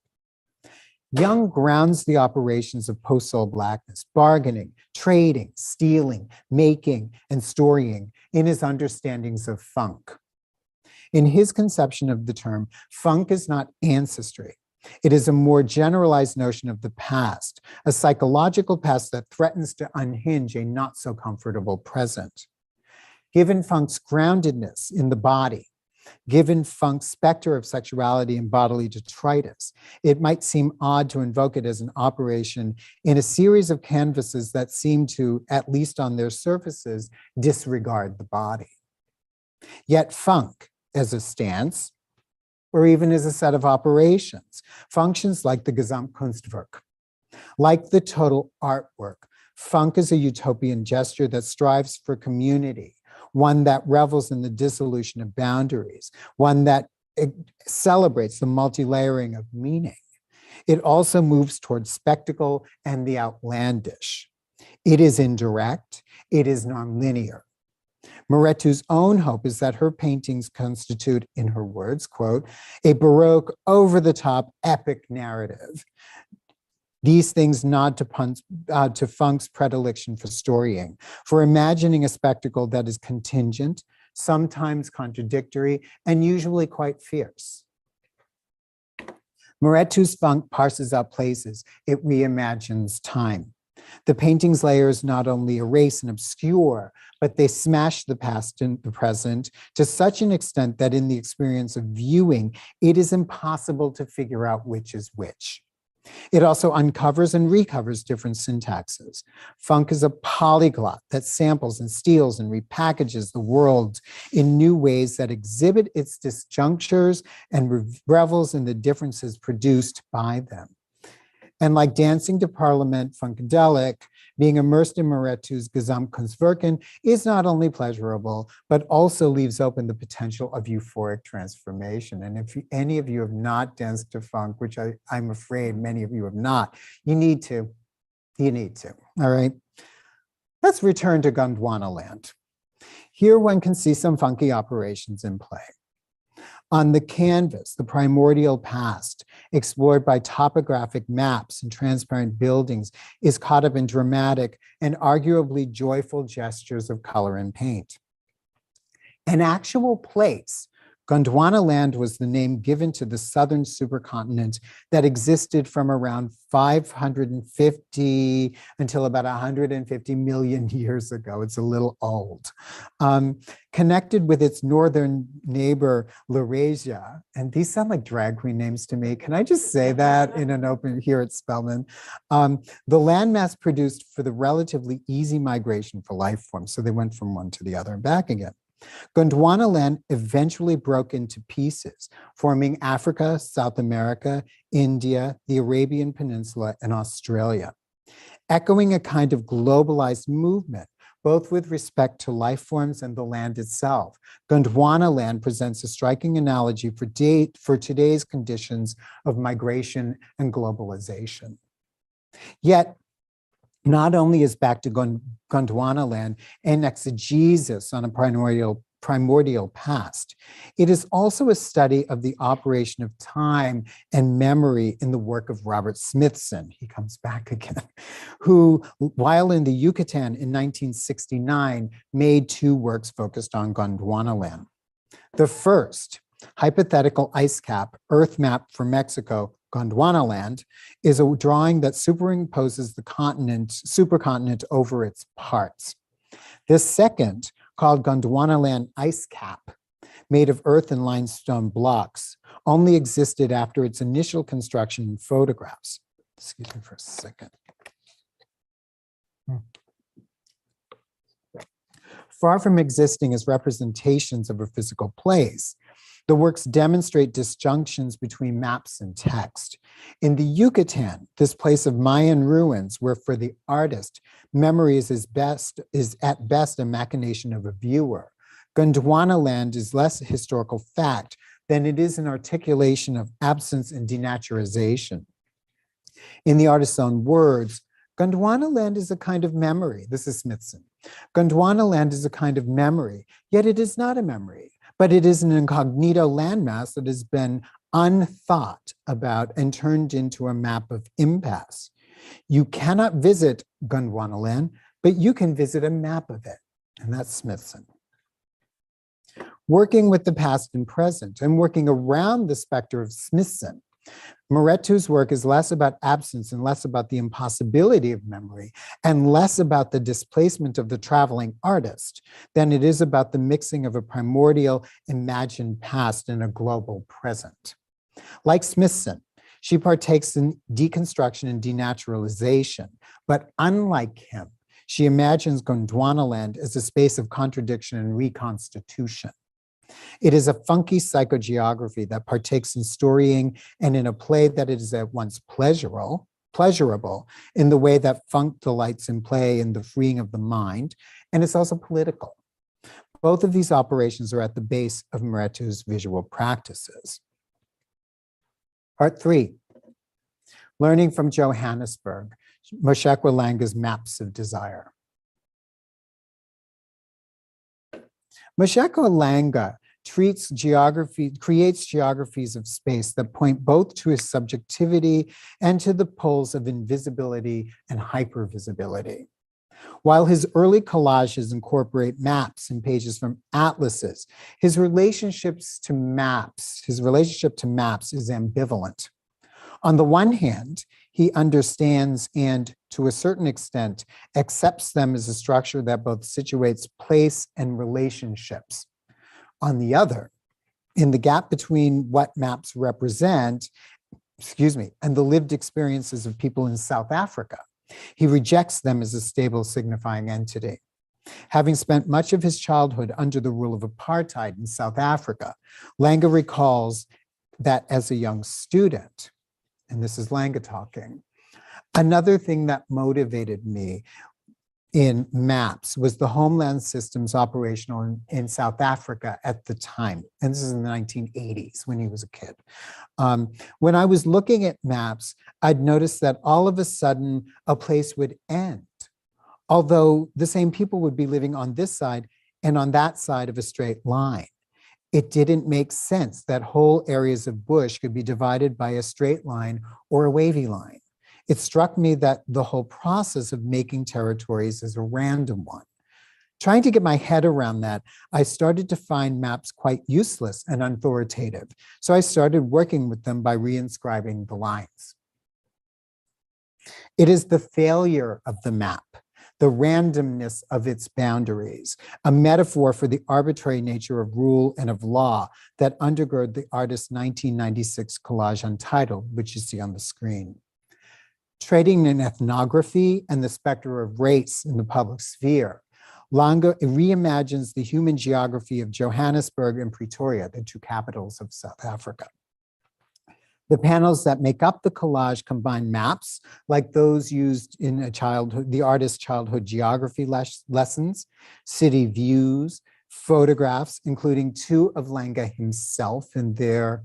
Young grounds the operations of post-soul Blackness, bargaining, trading, stealing, making, and storying in his understandings of funk. In his conception of the term, funk is not ancestry. It is a more generalized notion of the past, a psychological past that threatens to unhinge a not so comfortable present. Given funk's groundedness in the body, Given Funk's specter of sexuality and bodily detritus, it might seem odd to invoke it as an operation in a series of canvases that seem to, at least on their surfaces, disregard the body. Yet Funk, as a stance, or even as a set of operations, functions like the Gesamtkunstwerk. Like the total artwork, Funk is a utopian gesture that strives for community, one that revels in the dissolution of boundaries, one that celebrates the multi-layering of meaning. It also moves towards spectacle and the outlandish. It is indirect, it is nonlinear. Mehretu's own hope is that her paintings constitute, in her words, quote, a Baroque, over-the-top epic narrative. These things nod to Funk's predilection for storying, for imagining a spectacle that is contingent, sometimes contradictory, and usually quite fierce. Mehretu's Funk parses out places, it reimagines time. The painting's layers not only erase and obscure, but they smash the past and the present to such an extent that in the experience of viewing, it is impossible to figure out which is which. It also uncovers and recovers different syntaxes. Funk is a polyglot that samples and steals and repackages the world in new ways that exhibit its disjunctures and revels in the differences produced by them. And like dancing to Parliament Funkadelic, being immersed in Mehretu's Gesamtkunstwerken is not only pleasurable, but also leaves open the potential of euphoric transformation. And if any of you have not danced to Funk, which I'm afraid many of you have not, you need to, all right? Let's return to Gondwana land. Here one can see some funky operations in play. On the canvas, the primordial past, explored by topographic maps and transparent buildings, is caught up in dramatic and arguably joyful gestures of color and paint. An actual place, Gondwana land was the name given to the southern supercontinent that existed from around 550 until about 150 million years ago. It's a little old. Connected with its northern neighbor, Laurasia, and these sound like drag queen names to me. Can I just say that in an open here at Spelman? The landmass produced for the relatively easy migration for life forms. So they went from one to the other and back again. Gondwana land eventually broke into pieces, forming Africa, South America, India, the Arabian Peninsula, and Australia, echoing a kind of globalized movement, both with respect to life forms and the land itself. Gondwana land presents a striking analogy for today's conditions of migration and globalization. Yet, not only is back to Gondwana land an exegesis on a primordial past, it is also a study of the operation of time and memory in the work of Robert Smithson. He comes back again, who, while in the Yucatan in 1969, made two works focused on Gondwana land. The first, Hypothetical Ice Cap, Earth Map for Mexico, Gondwana land, is a drawing that superimposes the supercontinent over its parts. This second, called Gondwana land Ice Cap, made of earth and limestone blocks, only existed after its initial construction in photographs. Excuse me for a second. Far from existing as representations of a physical place, the works demonstrate disjunctions between maps and text. In the Yucatan, this place of Mayan ruins, where for the artist, memory is at best a machination of a viewer, Gondwana land is less a historical fact than it is an articulation of absence and denaturization. In the artist's own words, Gondwana land is a kind of memory. This is Smithson. Gondwana land is a kind of memory, yet it is not a memory, but it is an incognito landmass that has been unthought about and turned into a map of impasse. You cannot visit Gondwana land, but you can visit a map of it, and that's Smithson. Working with the past and present and working around the specter of Smithson, Mehretu's work is less about absence and less about the impossibility of memory and less about the displacement of the traveling artist than it is about the mixing of a primordial imagined past and a global present. Like Smithson, she partakes in deconstruction and denaturalization, but unlike him, she imagines Gondwanaland as a space of contradiction and reconstitution. It is a funky psychogeography that partakes in storying and in a play that is at once pleasurable in the way that funk delights in play and the freeing of the mind, and it's also political. Both of these operations are at the base of Mehretu's visual practices. Part 3, learning from Johannesburg, Moshekwa Langa's Maps of Desire. Moshekwa Langa creates geographies of space that point both to his subjectivity and to the poles of invisibility and hypervisibility. While his early collages incorporate maps and pages from atlases, his relationship to maps is ambivalent. On the one hand, he understands and, to a certain extent, accepts them as a structure that both situates place and relationships. On the other, in the gap between what maps represent, and the lived experiences of people in South Africa, he rejects them as a stable signifying entity. Having spent much of his childhood under the rule of apartheid in South Africa, Langa recalls that as a young student, and this is Langa talking, another thing that motivated me in maps was the Homeland Systems operational in South Africa at the time. And this is in the 1980s when he was a kid. When I was looking at maps, I'd noticed that all of a sudden a place would end, although the same people would be living on this side and on that side of a straight line. It didn't make sense that whole areas of bush could be divided by a straight line or a wavy line. It struck me that the whole process of making territories is a random one. Trying to get my head around that, I started to find maps quite useless and authoritative. So I started working with them by reinscribing the lines. It is the failure of the map, the randomness of its boundaries, a metaphor for the arbitrary nature of rule and of law that undergird the artist's 1996 collage untitled, which you see on the screen. Trading in ethnography and the specter of race in the public sphere, Langa reimagines the human geography of Johannesburg and Pretoria, the two capitals of South Africa. The panels that make up the collage combine maps like those used in the artist's childhood geography lessons, city views, photographs, including two of Langa himself, and they're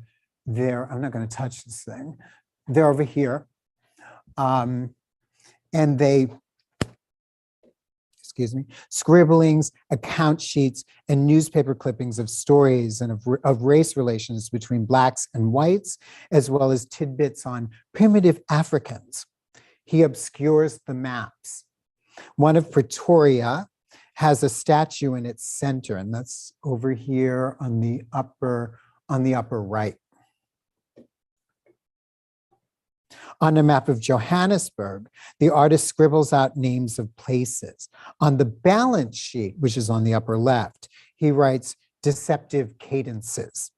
I'm not going to touch this thing. They're over here. And they, scribblings, account sheets, and newspaper clippings of stories and of race relations between Blacks and whites, as well as tidbits on primitive Africans. He obscures the maps. One of Pretoria has a statue in its center, and that's over here on the upper right. On a map of Johannesburg, the artist scribbles out names of places. On the balance sheet, which is on the upper left, he writes deceptive cadences.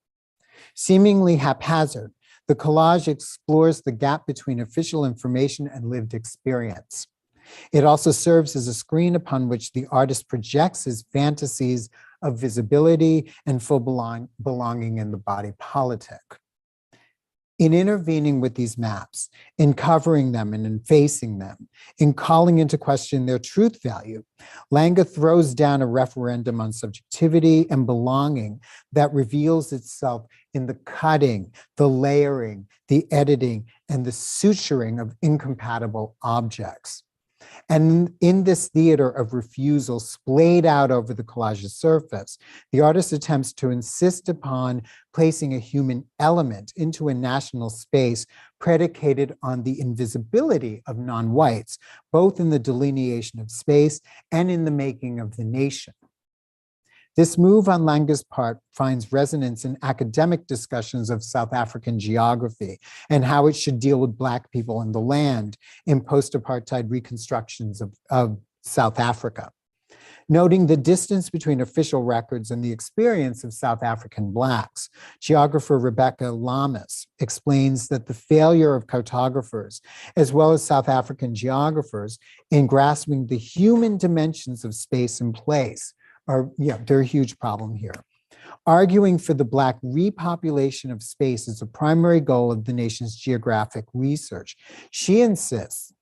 Seemingly haphazard, the collage explores the gap between official information and lived experience. It also serves as a screen upon which the artist projects his fantasies of visibility and full belonging in the body politic. In intervening with these maps, in covering them and in facing them, in calling into question their truth value, Langa throws down a referendum on subjectivity and belonging that reveals itself in the cutting, the layering, the editing, and the suturing of incompatible objects. And in this theater of refusal splayed out over the collage's surface, the artist attempts to insist upon placing a human element into a national space predicated on the invisibility of non-whites, both in the delineation of space and in the making of the nation. This move on Langa's part finds resonance in academic discussions of South African geography and how it should deal with Black people and the land in post-apartheid reconstructions of South Africa. Noting the distance between official records and the experience of South African Blacks, geographer Rebecca Lamas explains that the failure of cartographers, as well as South African geographers, in grasping the human dimensions of space and place they're a huge problem here. Arguing for the Black repopulation of space as a primary goal of the nation's geographic research, she insists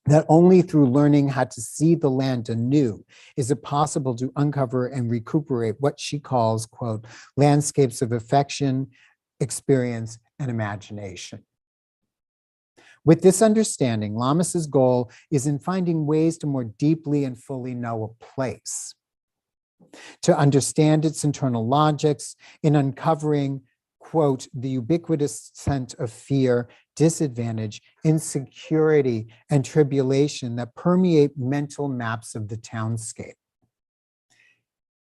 that only through learning how to see the land anew is it possible to uncover and recuperate what she calls, quote, landscapes of affection, experience, and imagination. With this understanding, Lamas's goal is in finding ways to more deeply and fully know a place, to understand its internal logics, in uncovering, quote, the ubiquitous sense of fear, disadvantage, insecurity, and tribulation that permeate mental maps of the townscape.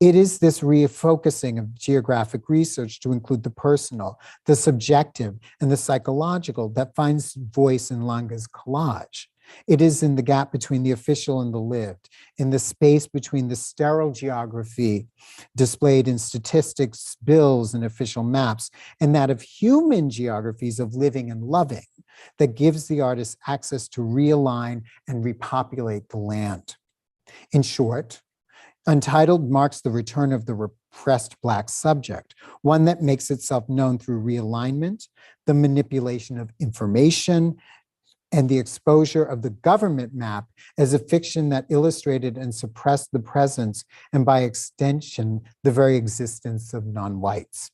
It is this refocusing of geographic research to include the personal, the subjective, and the psychological that finds voice in Langa's collage. It is in the gap between the official and the lived, in the space between the sterile geography displayed in statistics, bills, and official maps, and that of human geographies of living and loving that gives the artist access to realign and repopulate the land. In short, Untitled marks the return of the repressed Black subject, one that makes itself known through realignment, the manipulation of information, and the exposure of the government map as a fiction that illustrated and suppressed the presence and by extension, the very existence of non-whites.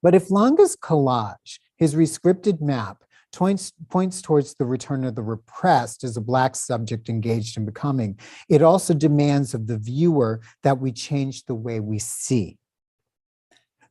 But if Langa's collage, his rescripted map, points towards the return of the repressed as a Black subject engaged in becoming, it also demands of the viewer that we change the way we see.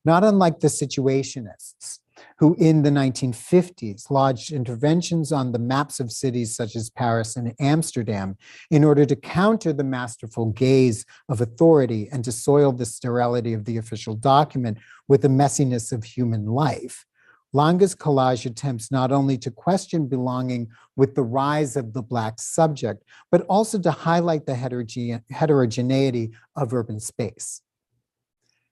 Not unlike the Situationists, who in the 1950s lodged interventions on the maps of cities such as Paris and Amsterdam in order to counter the masterful gaze of authority and to soil the sterility of the official document with the messiness of human life. Langa's collage attempts not only to question belonging with the rise of the Black subject, but also to highlight the heterogeneity of urban space.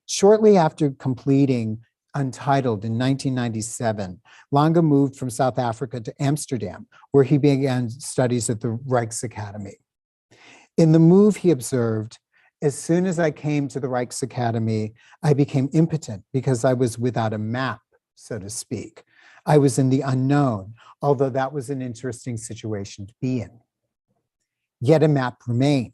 Shortly after completing Untitled in 1997, Langa moved from South Africa to Amsterdam, where he began studies at the Rijksacademy. In the move, he observed, "As soon as I came to the Rijksacademy, I became impotent because I was without a map, so to speak. I was in the unknown, although that was an interesting situation to be in. Yet a map remained."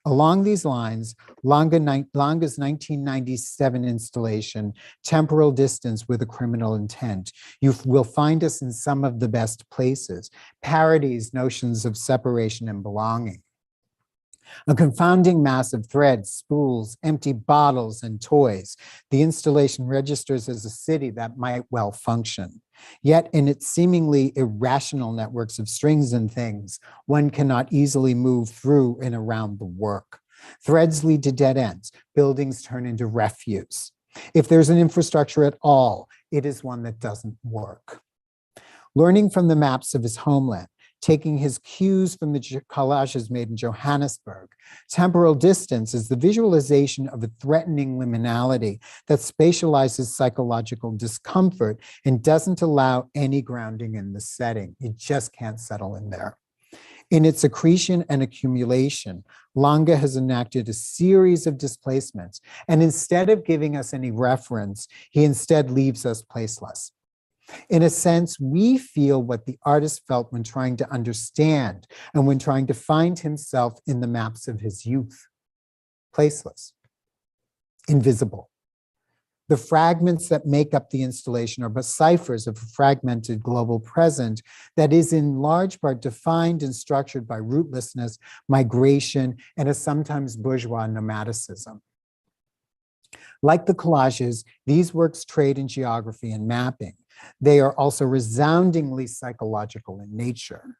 Along these lines, Langa's 1997 installation, Temporal Distance with a Criminal Intent, you will find us in some of the best places, parodies notions of separation and belonging. A confounding mass of threads, spools, empty bottles, and toys, the installation registers as a city that might well function. Yet in its seemingly irrational networks of strings and things, one cannot easily move through and around the work. Threads lead to dead ends, buildings turn into refuse. If there's an infrastructure at all, it is one that doesn't work. Learning from the maps of his homeland, taking his cues from the collages made in Johannesburg, Temporal Distance is the visualization of a threatening liminality that spatializes psychological discomfort and doesn't allow any grounding in the setting. You just can't settle in there. In its accretion and accumulation, Langa has enacted a series of displacements, and instead of giving us any reference, he instead leaves us placeless. In a sense, we feel what the artist felt when trying to understand and when trying to find himself in the maps of his youth. Placeless, invisible. The fragments that make up the installation are but ciphers of a fragmented global present that is in large part defined and structured by rootlessness, migration, and a sometimes bourgeois nomadicism. Like the collages, these works trade in geography and mapping. They are also resoundingly psychological in nature.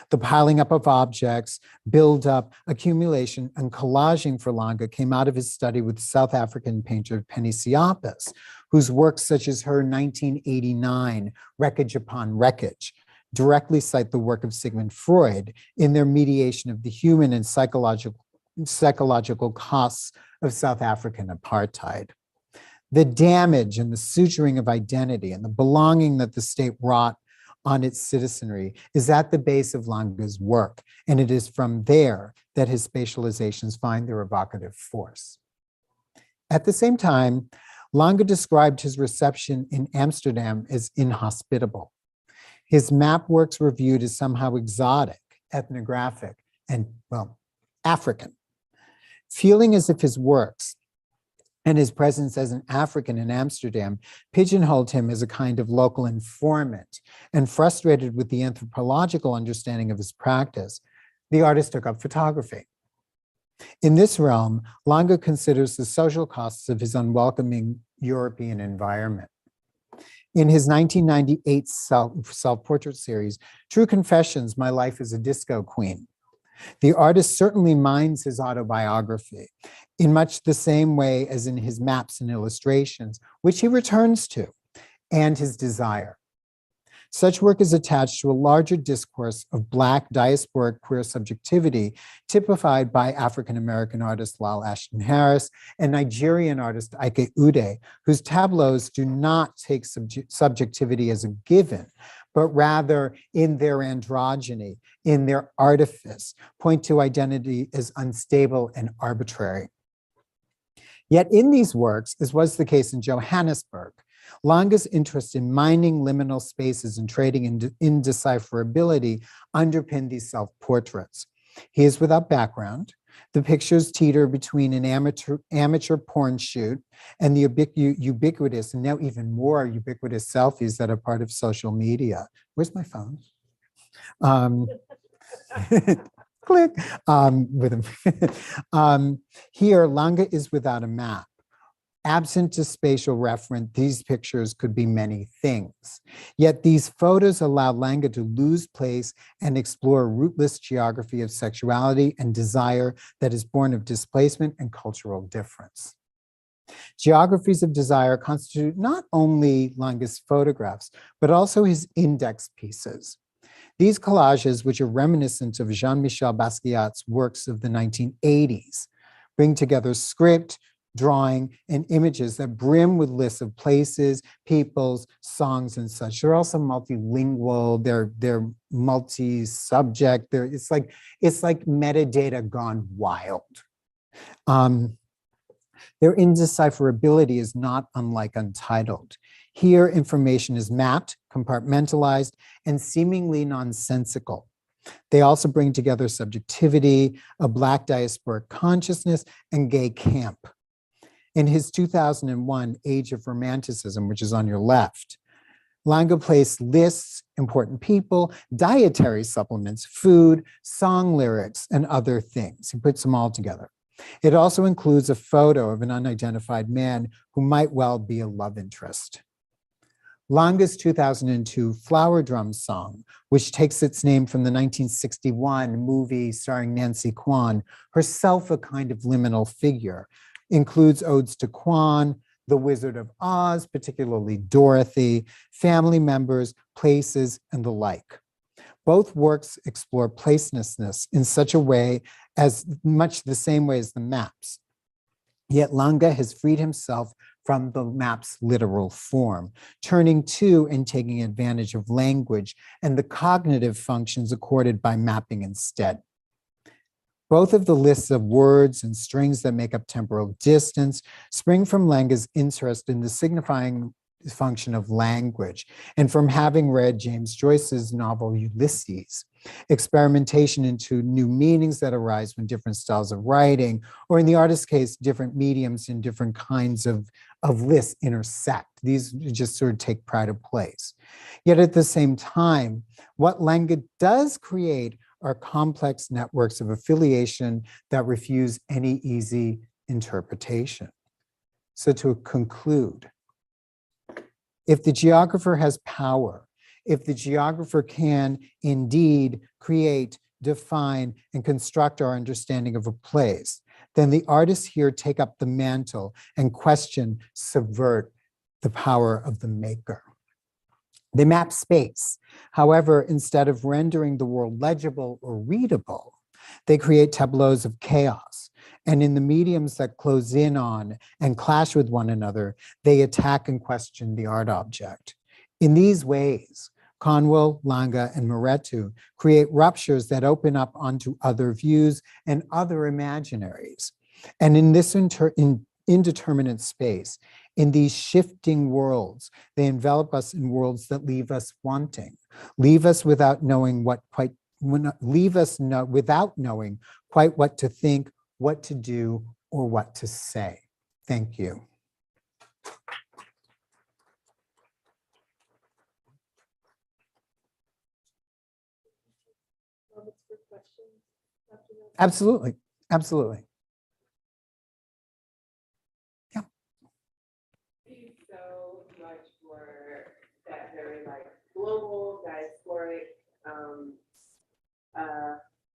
The piling up of objects, build-up, accumulation, and collaging for Langa came out of his study with South African painter Penny Siapis, whose works such as her 1989 Wreckage Upon Wreckage directly cite the work of Sigmund Freud in their mediation of the human and psychological costs of South African apartheid. The damage and the suturing of identity and the belonging that the state wrought on its citizenry is at the base of Langa's work, and it is from there that his spatializations find their evocative force. At the same time, Langa described his reception in Amsterdam as inhospitable. His map works were viewed as somehow exotic, ethnographic, and, well, African. Feeling as if his works and his presence as an African in Amsterdam pigeonholed him as a kind of local informant, and frustrated with the anthropological understanding of his practice, the artist took up photography. In this realm, Langa considers the social costs of his unwelcoming European environment. In his 1998 self-portrait series, True Confessions, My Life as a Disco Queen, the artist certainly minds his autobiography in much the same way as in his maps and illustrations, which he returns to, and his desire. Such work is attached to a larger discourse of Black diasporic queer subjectivity typified by African-American artist Lyle Ashton Harris and Nigerian artist Ike Ude, whose tableaus do not take subjectivity as a given, but rather in their androgyny, in their artifice, point to identity as unstable and arbitrary. Yet in these works, as was the case in Johannesburg, Langa's interest in mining liminal spaces and trading in indecipherability underpinned these self-portraits. He is without background. The pictures teeter between an amateur porn shoot and the ubiquitous, and now even more ubiquitous selfies that are part of social media. Where's my phone? Click. Here, Langa is without a map. Absent to spatial reference, these pictures could be many things. Yet these photos allow Langa to lose place and explore a rootless geography of sexuality and desire that is born of displacement and cultural difference. Geographies of desire constitute not only Langa's photographs, but also his index pieces. These collages, which are reminiscent of Jean-Michel Basquiat's works of the 1980s, bring together script, drawing, and images that brim with lists of places, peoples, songs, and such. They're also multilingual, they're multi-subject, it's like metadata gone wild. Their indecipherability is not unlike Untitled. Here, information is mapped, compartmentalized, and seemingly nonsensical. They also bring together subjectivity, a Black diasporic consciousness, and gay camp. In his 2001 Age of Romanticism, which is on your left, Langa placed lists, important people, dietary supplements, food, song lyrics, and other things. He puts them all together. It also includes a photo of an unidentified man who might well be a love interest. Langa's 2002 Flower Drum Song, which takes its name from the 1961 movie starring Nancy Kwan, herself a kind of liminal figure, includes odes to Kwan, the Wizard of Oz, particularly Dorothy, family members, places, and the like. Both works explore placelessness in such a way as much the same way as the maps. Yet Langa has freed himself from the map's literal form, turning to and taking advantage of language and the cognitive functions accorded by mapping instead. Both of the lists of words and strings that make up temporal distance spring from Langa's interest in the signifying function of language, and from having read James Joyce's novel Ulysses, experimentation into new meanings that arise when different styles of writing, or in the artist's case, different mediums and different kinds of lists intersect. These just sort of take pride of place. Yet at the same time, what Langa does create are complex networks of affiliation that refuse any easy interpretation. So to conclude, if the geographer has power, if the geographer can indeed create, define, and construct our understanding of a place, then the artists here take up the mantle and question, subvert the power of the maker. They map space. However, instead of rendering the world legible or readable, they create tableaus of chaos. And in the mediums that close in on and clash with one another, they attack and question the art object. In these ways, Conwill, Langa, and Mehretu create ruptures that open up onto other views and other imaginaries. And in this indeterminate space, in these shifting worlds, they envelop us in worlds that leave us wanting, leave us without knowing without knowing quite what to think, what to do, or what to say. Thank you. Absolutely, absolutely. Yeah. Thank you so much for that very global diasporic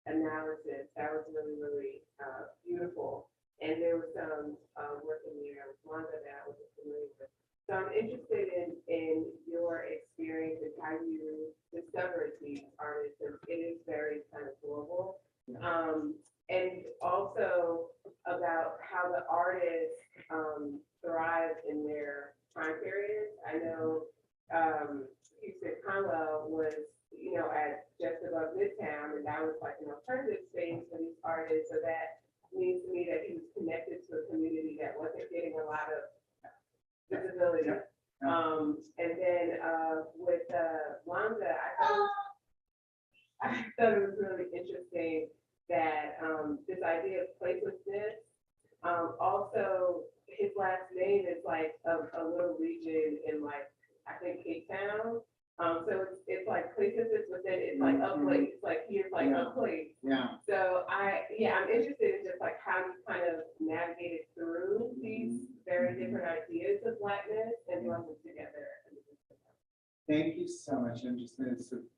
analysis. That was really, really beautiful. And there was some work in there with Wanda that I wasn't familiar with. So I'm interested in your experience and how you discovered these artists. And it is very kind of global. And also about how the artists thrive in their time periods. I know Houston Conwill was, at just above Midtown, and that was an alternative space for these artists. So that means to me that he was connected to a community that wasn't getting a lot of visibility. And then with Wanda, I thought it was really interesting that this idea of placelessness, also his last name is a little region in I think Cape Town. So it's placelessness within it's a place. He is a place. Yeah. So I'm interested in just how you kind of navigated through these very different ideas of Blackness and brought them together. Thank you so much. I'm just going to sort of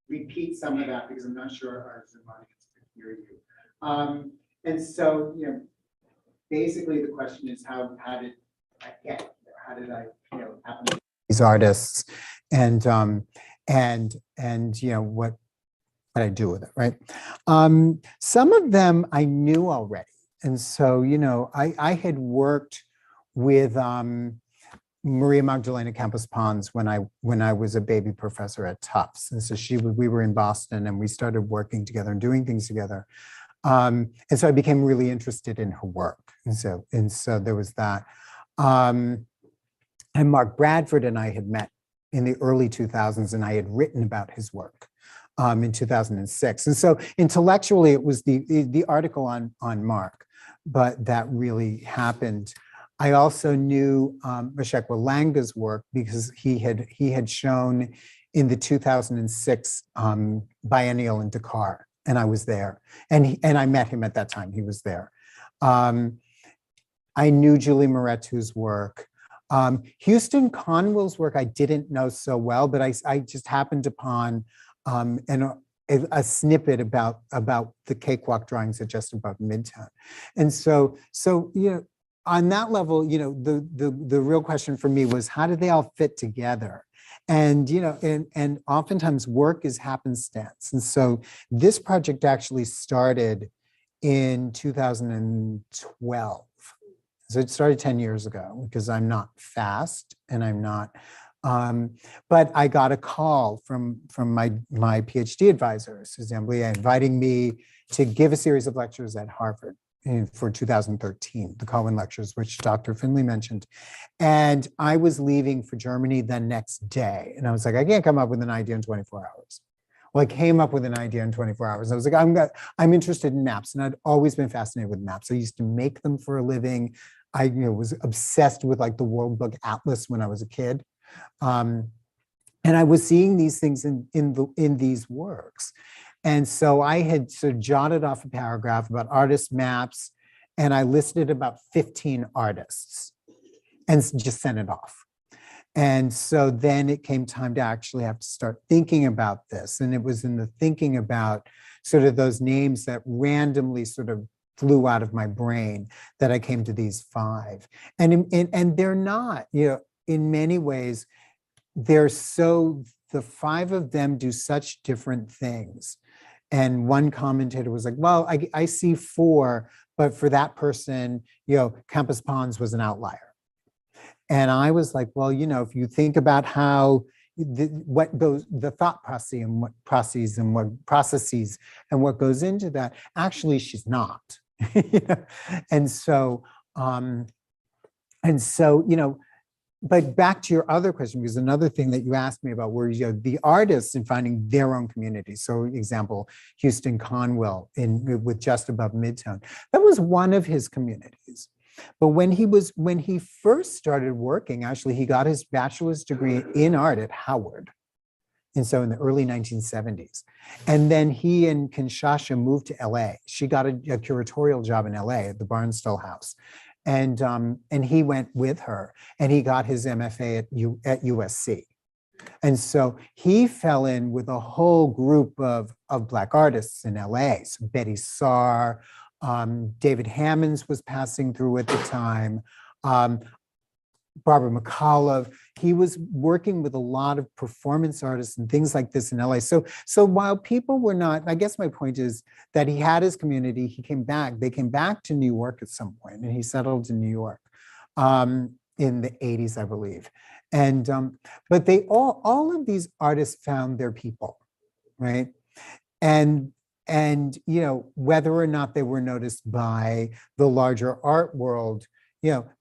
repeat some of that because I'm not sure our Zoom audience can hear you. And so, basically the question is how did I get here? How did I, happen to These artists and what I do with it, right? Some of them I knew already. And so, I had worked with Maria Magdalena Campos Pons when I was a baby professor at Tufts. And so we were in Boston and we started working together and doing things together. And so I became really interested in her work. And so there was that. And Mark Bradford and I had met in the early 2000s, and I had written about his work in 2006. And so intellectually, it was the article on Mark, but that really happened. I also knew Moshekwa Langa's work because he had shown in the 2006 biennial in Dakar, and I was there, and I met him at that time. He was there. I knew Julie Mehretu's work. Houston Conwill's work I didn't know so well, but I just happened upon a snippet about the cakewalk drawings at just above Midtown, and so on that level, the real question for me was how did they all fit together? And and oftentimes work is happenstance, and so this project actually started in 2012. So it started 10 years ago because I'm not fast and I'm not, but I got a call from my PhD advisor, Suzanne Blier, inviting me to give a series of lectures at Harvard for 2013, the Cohen Lectures, which Dr. Finley mentioned. And I was leaving for Germany the next day. And I was like, I can't come up with an idea in 24 hours. Well, I came up with an idea in 24 hours. I was like, I'm interested in maps, and I'd always been fascinated with maps. I used to make them for a living. I was obsessed with the World Book Atlas when I was a kid. And I was seeing these things in these works. And so I had sort of jotted off a paragraph about artist maps, and I listed about 15 artists and just sent it off. And so then it came time to actually have to start thinking about this. And it was in the thinking about sort of those names that randomly sort of flew out of my brain that I came to these 5. And they're not, in many ways, the 5 of them do such different things. And one commentator was like, well, I see 4, but for that person, Campus Pons was an outlier. And I was like, well, if you think about how the thought process and what processes and what goes into that, actually she's not. And so, but back to your other question, because another thing that you asked me about were the artists and finding their own community. So example, Houston Conwill with Just Above Midtown. That was one of his communities. But when he first started working, actually, he got his bachelor's degree in art at Howard. And so in the early 1970s. And then he and Kinshasa moved to LA. She got a curatorial job in LA at the Barnstable House. And he went with her and he got his MFA at USC. And so he fell in with a whole group of Black artists in LA. So Betty Saar, David Hammonds was passing through at the time, Barbara McAuliffe. He was working with a lot of performance artists and things like this in LA. So while people were not, I guess my point is that he had his community, they came back to New York at some point and he settled in New York in the 80s, I believe. And, but they all of these artists found their people, right? And whether or not they were noticed by the larger art world,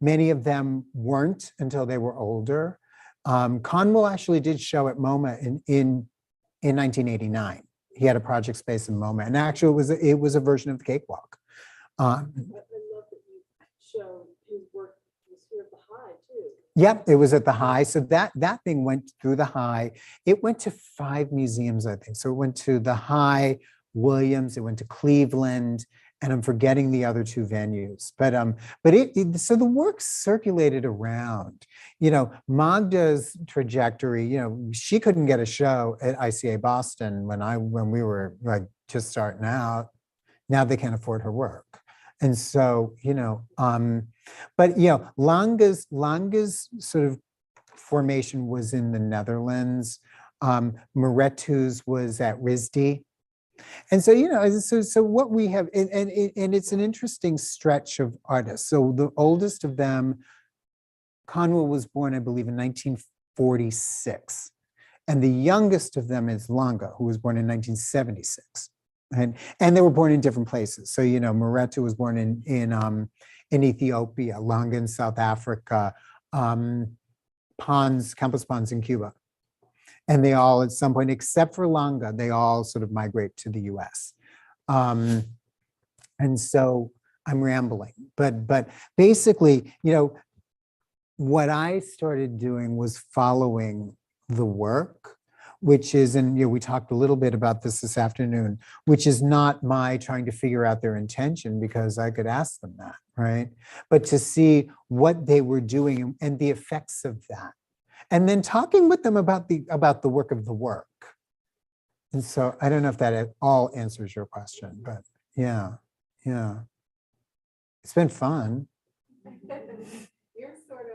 many of them weren't until they were older. Conwill actually did show at MoMA in 1989. He had a project space in MoMA, and actually it was a version of the Cakewalk. I love that you showed his work was here at the High too. Yep, it was at the High. So that thing went through the High. It went to 5 museums, I think. So it went to the High, Williams, it went to Cleveland, and I'm forgetting the other 2 venues. But so the work circulated around. Magda's trajectory, she couldn't get a show at ICA Boston when we were like just starting out. Now they can't afford her work. And so, but Langa's sort of formation was in the Netherlands. Mehretu's was at RISD. And so, so what we have, and it's an interesting stretch of artists. So the oldest of them, Conwill, was born, I believe, in 1946. And the youngest of them is Langa, who was born in 1976. And they were born in different places. So, Mehretu was born in Ethiopia, Langa in South Africa, Campus Pons in Cuba. And they all, at some point, except for Langa, they all sort of migrate to the US. And so I'm rambling, but basically, what I started doing was following the work, which is, and we talked a little bit about this afternoon, which is not my trying to figure out their intention, because I could ask them that, right? But to see what they were doing and the effects of that. And then talking with them about the work of the work. And so I don't know if that at all answers your question, but yeah. It's been fun. You're sort of,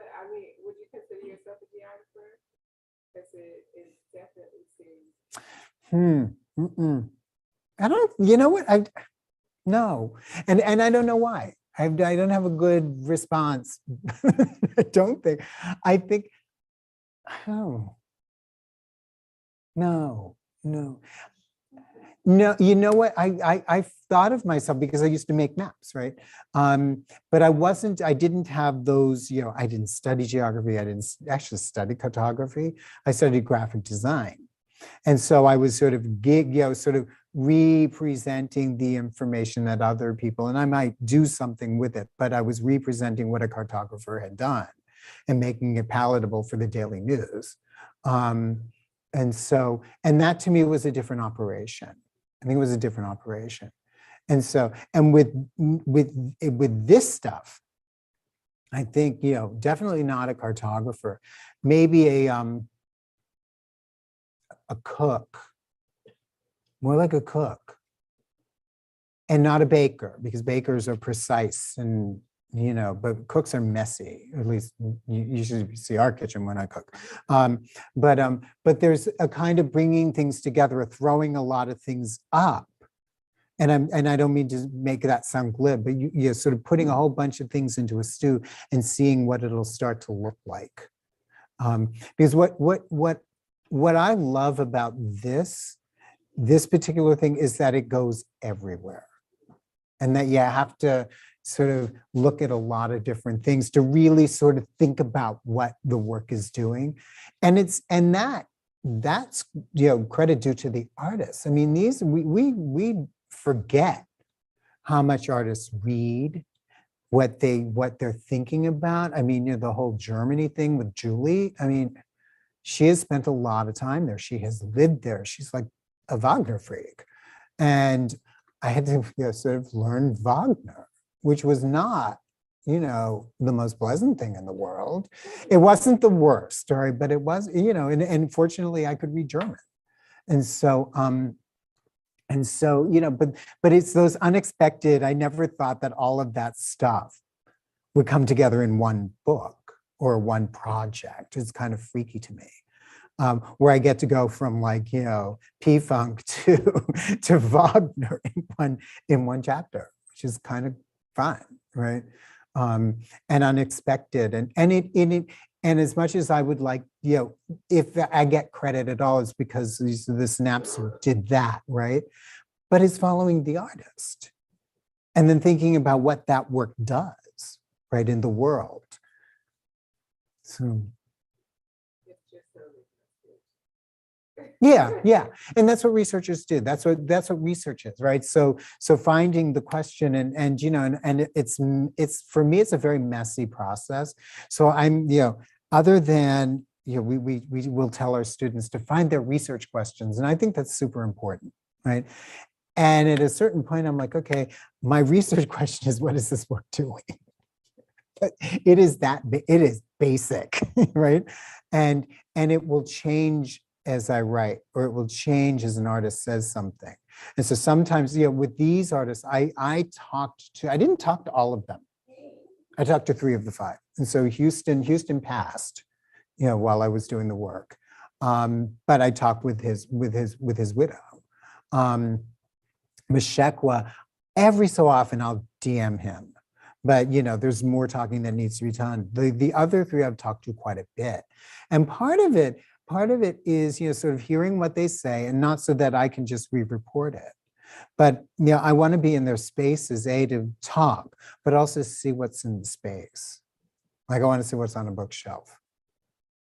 would you consider yourself a geographer? Because it definitely seems. I don't, no. And I don't know why. I don't have a good response. I don't think. I think, oh, no. You know what? I thought of myself, because I used to make maps, right? But I didn't have those, I didn't study geography. I didn't actually study cartography. I studied graphic design. And so I was sort of sort of representing the information that other people, and I might do something with it, but I was representing what a cartographer had done and making it palatable for the daily news. And that to me was a different operation. I think it was a different operation. And so, and with this stuff, I think, definitely not a cartographer, maybe a cook, more like a cook, and not a baker, because bakers are precise and, but cooks are messy. At least you should see our kitchen when I cook. But there's a kind of bringing things together, a throwing a lot of things up. And I don't mean to make that sound glib, but you're sort of putting a whole bunch of things into a stew and seeing what it'll start to look like. Because what I love about this particular thing is that it goes everywhere, and that you have to sort of look at a lot of different things to really sort of think about what the work is doing, and that's credit due to the artists. I mean, we forget how much artists read, what they're thinking about. I mean, the whole Germany thing with Julie. I mean, she has spent a lot of time there. She has lived there. She's like a Wagner freak. And I had to sort of learn Wagner, which was not, the most pleasant thing in the world. It wasn't the worst, all right, but it was, and fortunately I could read German. And so, but it's those unexpected, I never thought that all of that stuff would come together in one book or one project. It's kind of freaky to me. Where I get to go from P-Funk to Wagner in one chapter, which is kind of fun, right? And unexpected, and as much as I would like, if I get credit at all, it's because the snaps did that, right? But it's following the artist, and then thinking about what that work does, right, in the world. So. Yeah, and that's what researchers do. That's what research is, right? So finding the question and it's for me, it's a very messy process. So I'm other than we will tell our students to find their research questions, and I think that's super important, right? And at a certain point, I'm like, okay, my research question is, what is this work doing? But it is basic, right? And it will change as I write, or it will change as an artist says something. And so sometimes, with these artists, I didn't talk to all of them. I talked to 3 of the 5. And so Houston passed, while I was doing the work. But I talked with his widow. Moshekwa, every so often I'll DM him. But there's more talking that needs to be done. The other 3 I've talked to quite a bit. And part of it is, sort of hearing what they say, and not so that I can just re-report it. But I want to be in their spaces, to talk, but also see what's in the space. Like, I want to see what's on a bookshelf.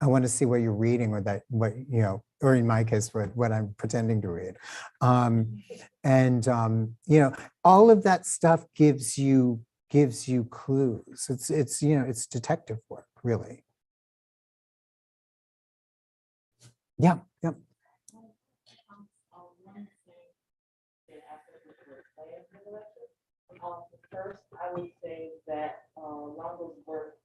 I want to see what you're reading, or in my case, what I'm pretending to read. All of that stuff gives you clues. It's detective work, really. Yeah. First, I would say that Langa's work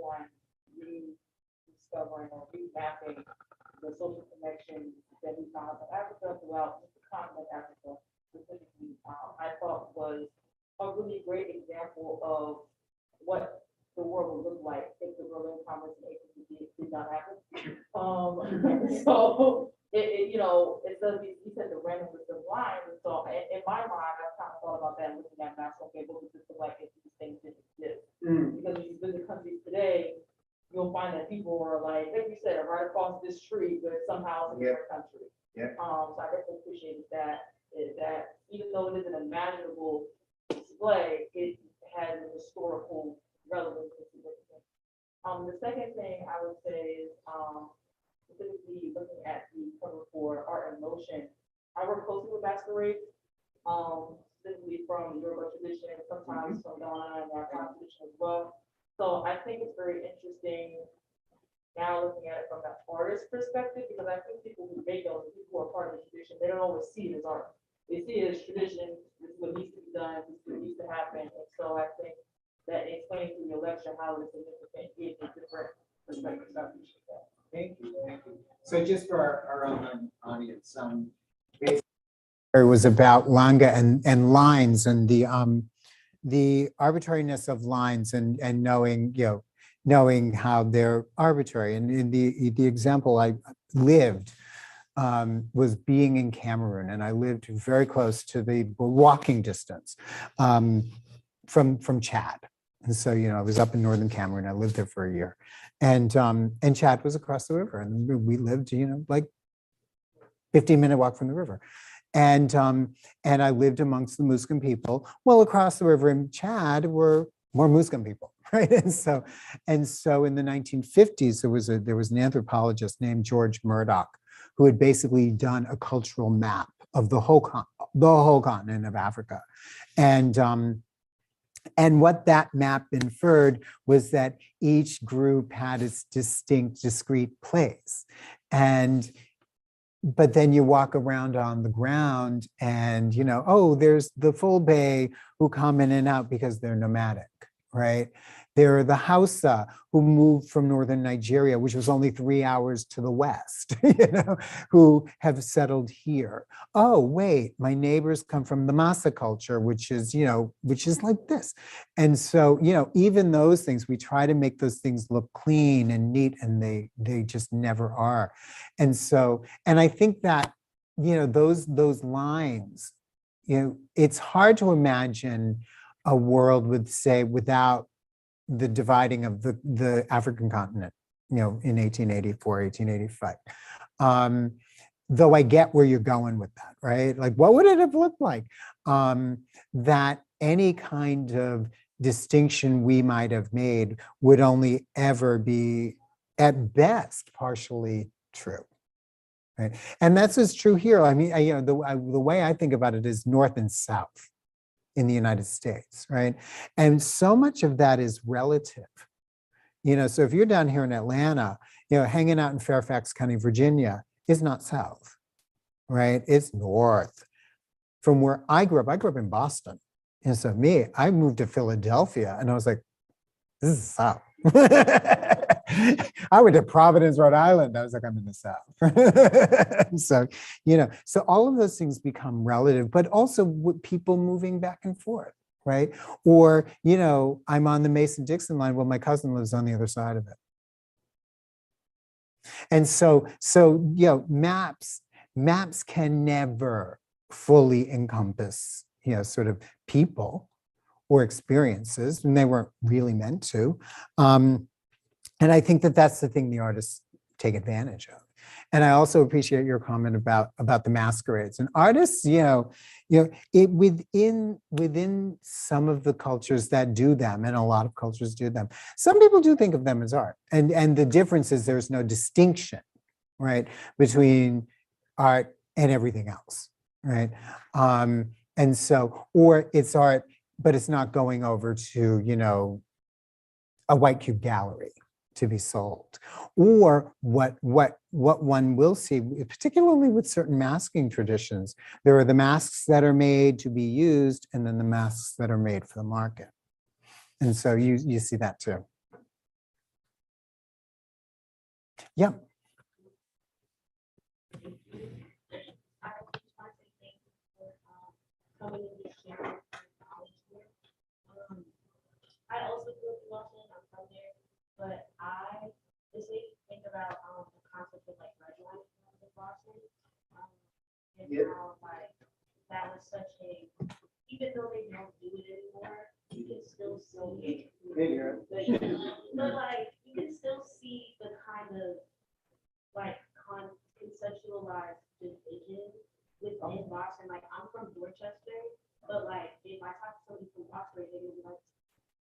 on rediscovering or remapping the social connections that we found in Africa throughout the continent of Africa specifically, I thought was a really great example of what the world would look like if the Berlin Conference did not happen. So it does. He said the random was the blind. And so in my mind, I've kind of thought about that, looking at maps. Okay, what would this look like if these things didn't exist? Because when you visit countries today, you'll find that people are like you said, right across this street, but somehow it's a different country. Yeah. So I definitely appreciated that. That even though it is an imaginable display, it has a historical relevance and significance. The second thing I would say is specifically looking at the cover for Art and Motion. I work closely with masquerades, specifically from Yoruba tradition, sometimes from Ghana and African tradition as well. So I think it's very interesting now looking at it from that artist perspective, because I think people who make those, people who are part of the tradition, they don't always see it as art. They see it as tradition. This is what needs to be done. This is what needs to happen. And so I think that explains through your lecture how it's significant in the different perspectives. I appreciate that. Thank you, thank you. So just for our online audience, It was about Langa and lines and the arbitrariness of lines and knowing, knowing how they're arbitrary. And in the example I lived was being in Cameroon, and I lived very close to the walking distance from Chad. And so, I was up in northern Cameroon. I lived there for a year, and Chad was across the river, and we lived, like 15-minute walk from the river. And I lived amongst the Musqueam people. Well, across the river in Chad were more Musqueam people, right? And so in the 1950s, there was an anthropologist named George Murdoch who had basically done a cultural map of the whole continent of Africa, and what that map inferred was that each group had its distinct, discrete place, but then you walk around on the ground and, there's the Fulbe who come in and out because they're nomadic, right? There are the Hausa who moved from northern Nigeria, which was only 3 hours to the west, who have settled here. Oh, wait, my neighbors come from the Masa culture, which is like this. And so, even those things, we try to make those things look clean and neat, and they just never are. And so, and I think that, those lines, it's hard to imagine a world without the dividing of the African continent, in 1884, 1885. Though I get where you're going with that, right? Like, what would it have looked like? That any kind of distinction we might have made would only ever be, at best, partially true. Right? And that's as true here. I mean, the way I think about it is north and south in the United States, right? And so much of that is relative. So if you're down here in Atlanta, hanging out in Fairfax County, Virginia, is not south, right? It's north. From where I grew up in Boston. And so I moved to Philadelphia, and I was like, this is south. I went to Providence, Rhode Island. I was like, I'm in the South. So all of those things become relative, but also with people moving back and forth, right? Or, I'm on the Mason-Dixon line. Well, my cousin lives on the other side of it. And so maps can never fully encompass, sort of people or experiences, and they weren't really meant to. And I think that that's the thing the artists take advantage of. And I also appreciate your comment about the masquerades. And artists, within some of the cultures that do them, and a lot of cultures do them, some people do think of them as art. And the difference is there's no distinction, right, between art and everything else, right? And so, or it's art, but it's not going over to, a white cube gallery to be sold. Or what one will see, particularly with certain masking traditions, there are the masks that are made to be used, and then the masks that are made for the market. And so you see that too. Yeah. I also grew up in Boston. I'm from there, but I just think about the concept of like redlining in Boston, and how like that was such a, even though they don't do it anymore, you can still see it. But like you can still see the kind of like conceptualized division within Boston. Like I'm from Dorchester, but like if I talk to somebody from Boston, they're gonna be like,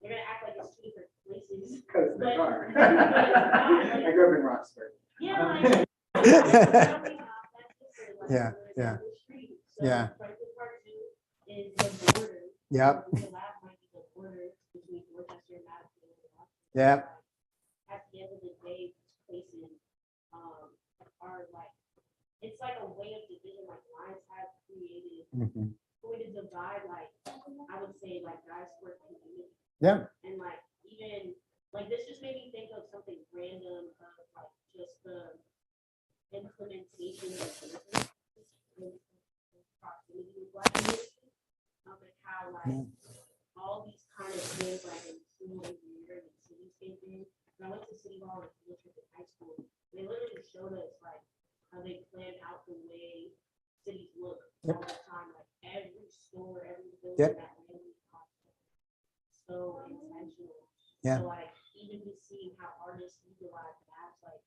they're gonna act like it's two different places. Because they are. I grew up in Roxbury. Yeah, like, that's Yeah, yeah. Yeah. Franklin Park Zoo is the border. Yep. The lab might be the border between Dorchester and Madison. Yep. At the end of the day, these places are like, it's like a way of division, like lines have created, Mhm. going to divide, like, I would say, like, diaspora community Yeah. And like, even, like, this just made me think of something random of like just the implementation of business in proximity with Black community. And how like all these kind of things like in school and year and cityscaping. When I went to City Hall and field trip in high school, they literally showed us like how they plan out the way cities look all the time, like every store, every building that really so intentional. Yeah. So like even just seeing how artists utilize maps, like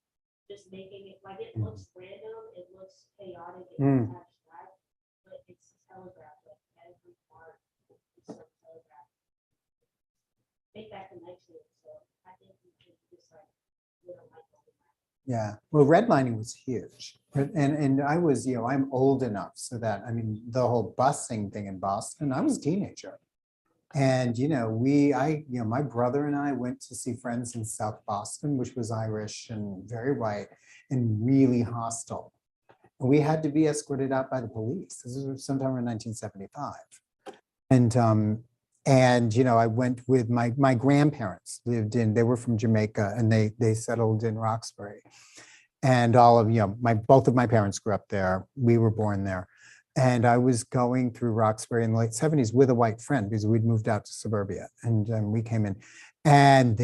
just making it like it looks random, it looks chaotic, it looks abstract, but it's telegraphed. Like every part is so telegraphed. Make that connection. So I think we should just like live a life on the map. Yeah, well, redlining was huge. And I was, I'm old enough so that, I mean, the whole busing thing in Boston, I was a teenager. And, my brother and I went to see friends in South Boston, which was Irish and very white and really hostile. And we had to be escorted out by the police. This was sometime in 1975. And I went with my grandparents they were from Jamaica and they settled in Roxbury. And all of, both of my parents grew up there. We were born there. And I was going through Roxbury in the late 70s with a white friend because we'd moved out to suburbia and we came in and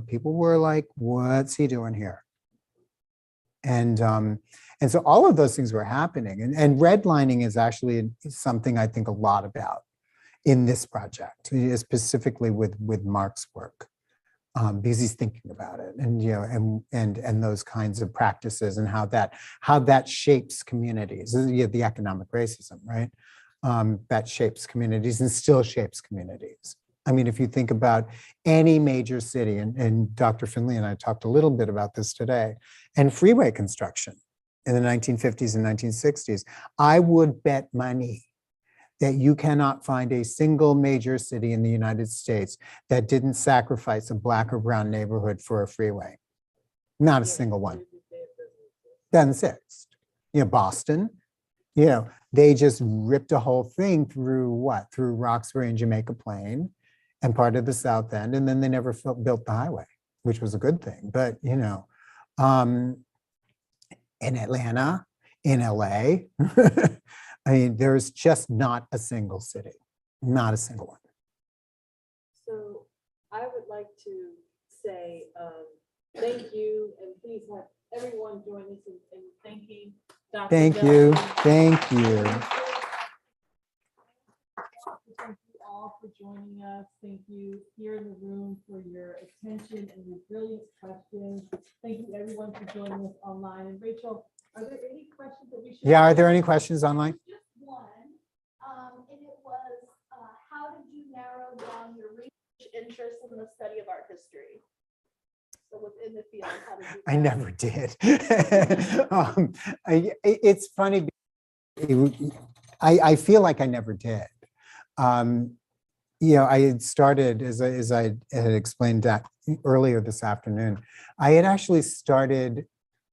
people were like, what's he doing here? And so all of those things were happening. And redlining is actually something I think a lot about in this project, specifically with Mark's work, because he's thinking about it, and those kinds of practices and how that shapes communities. The economic racism, right? That shapes communities and still shapes communities. I mean, if you think about any major city, and Dr. Finley and I talked a little bit about this today, and freeway construction in the 1950s and 1960s, I would bet money that you cannot find a single major city in the United States that didn't sacrifice a Black or brown neighborhood for a freeway. Not a single one. Then sixth, Boston, they just ripped a whole thing through through Roxbury and Jamaica Plain and part of the South End, and then they never built the highway, which was a good thing. But, in Atlanta, in LA, I mean, there's just not a single city, not a single one. So I would like to say thank you, and please have everyone join us in thanking Dr. Thank you. Thank you. Thank you all for joining us. Thank you here in the room for your attention and your brilliant questions. Thank you everyone for joining us online. And Rachel, are there any questions that we should? Yeah, are there any questions online? Just one, and it was, how did you narrow down your research interest in the study of art history? So within the field, how did you? I never did. It's funny. I feel like I never did. I had started, as I had explained that earlier this afternoon, I had actually started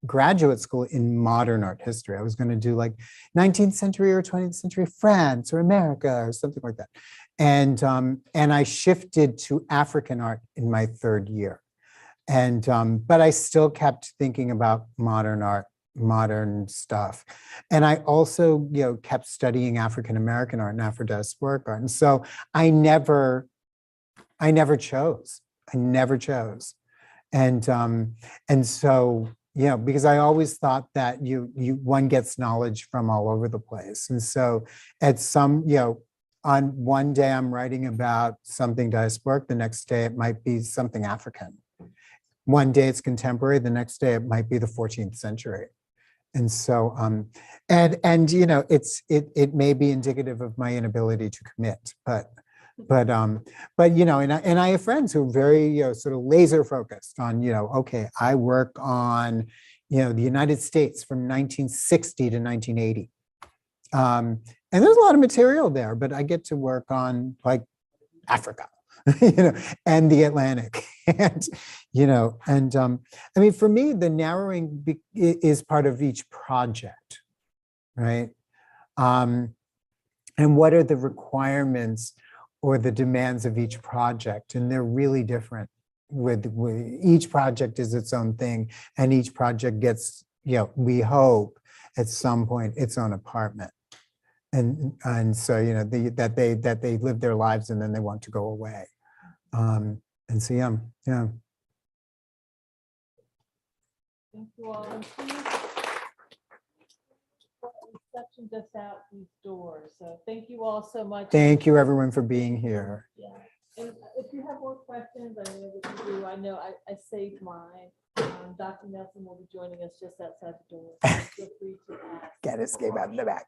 graduate school in modern art history. I was going to do like 19th century or 20th century France or America or something like that. And I shifted to African art in my third year. But I still kept thinking about modern art, modern stuff. And I also, kept studying African American art and Afro-diasporic art. And so I never chose. And so, because I always thought that one gets knowledge from all over the place. And so at some, on one day I'm writing about something diasporic, the next day it might be something African. One day it's contemporary, the next day it might be the 14th century. And so, it may be indicative of my inability to commit, but and I have friends who are very, sort of laser focused on, okay, I work on, the United States from 1960 to 1980. And there's a lot of material there, but I get to work on like Africa, and the Atlantic, and, I mean, for me, the narrowing is part of each project, right? And what are the requirements or the demands of each project, and they're really different. With each project is its own thing, and each project gets, we hope at some point its own apartment. And so, that they live their lives and then they want to go away. And so, yeah. Thank you all. And please, reception just out these doors. So thank you all so much. Thank you, everyone, for being here. Yeah. And if you have more questions, I know that you do. I know I saved mine. Dr. Nelson will be joining us just outside the door. So feel free to ask. Get escape out in the back.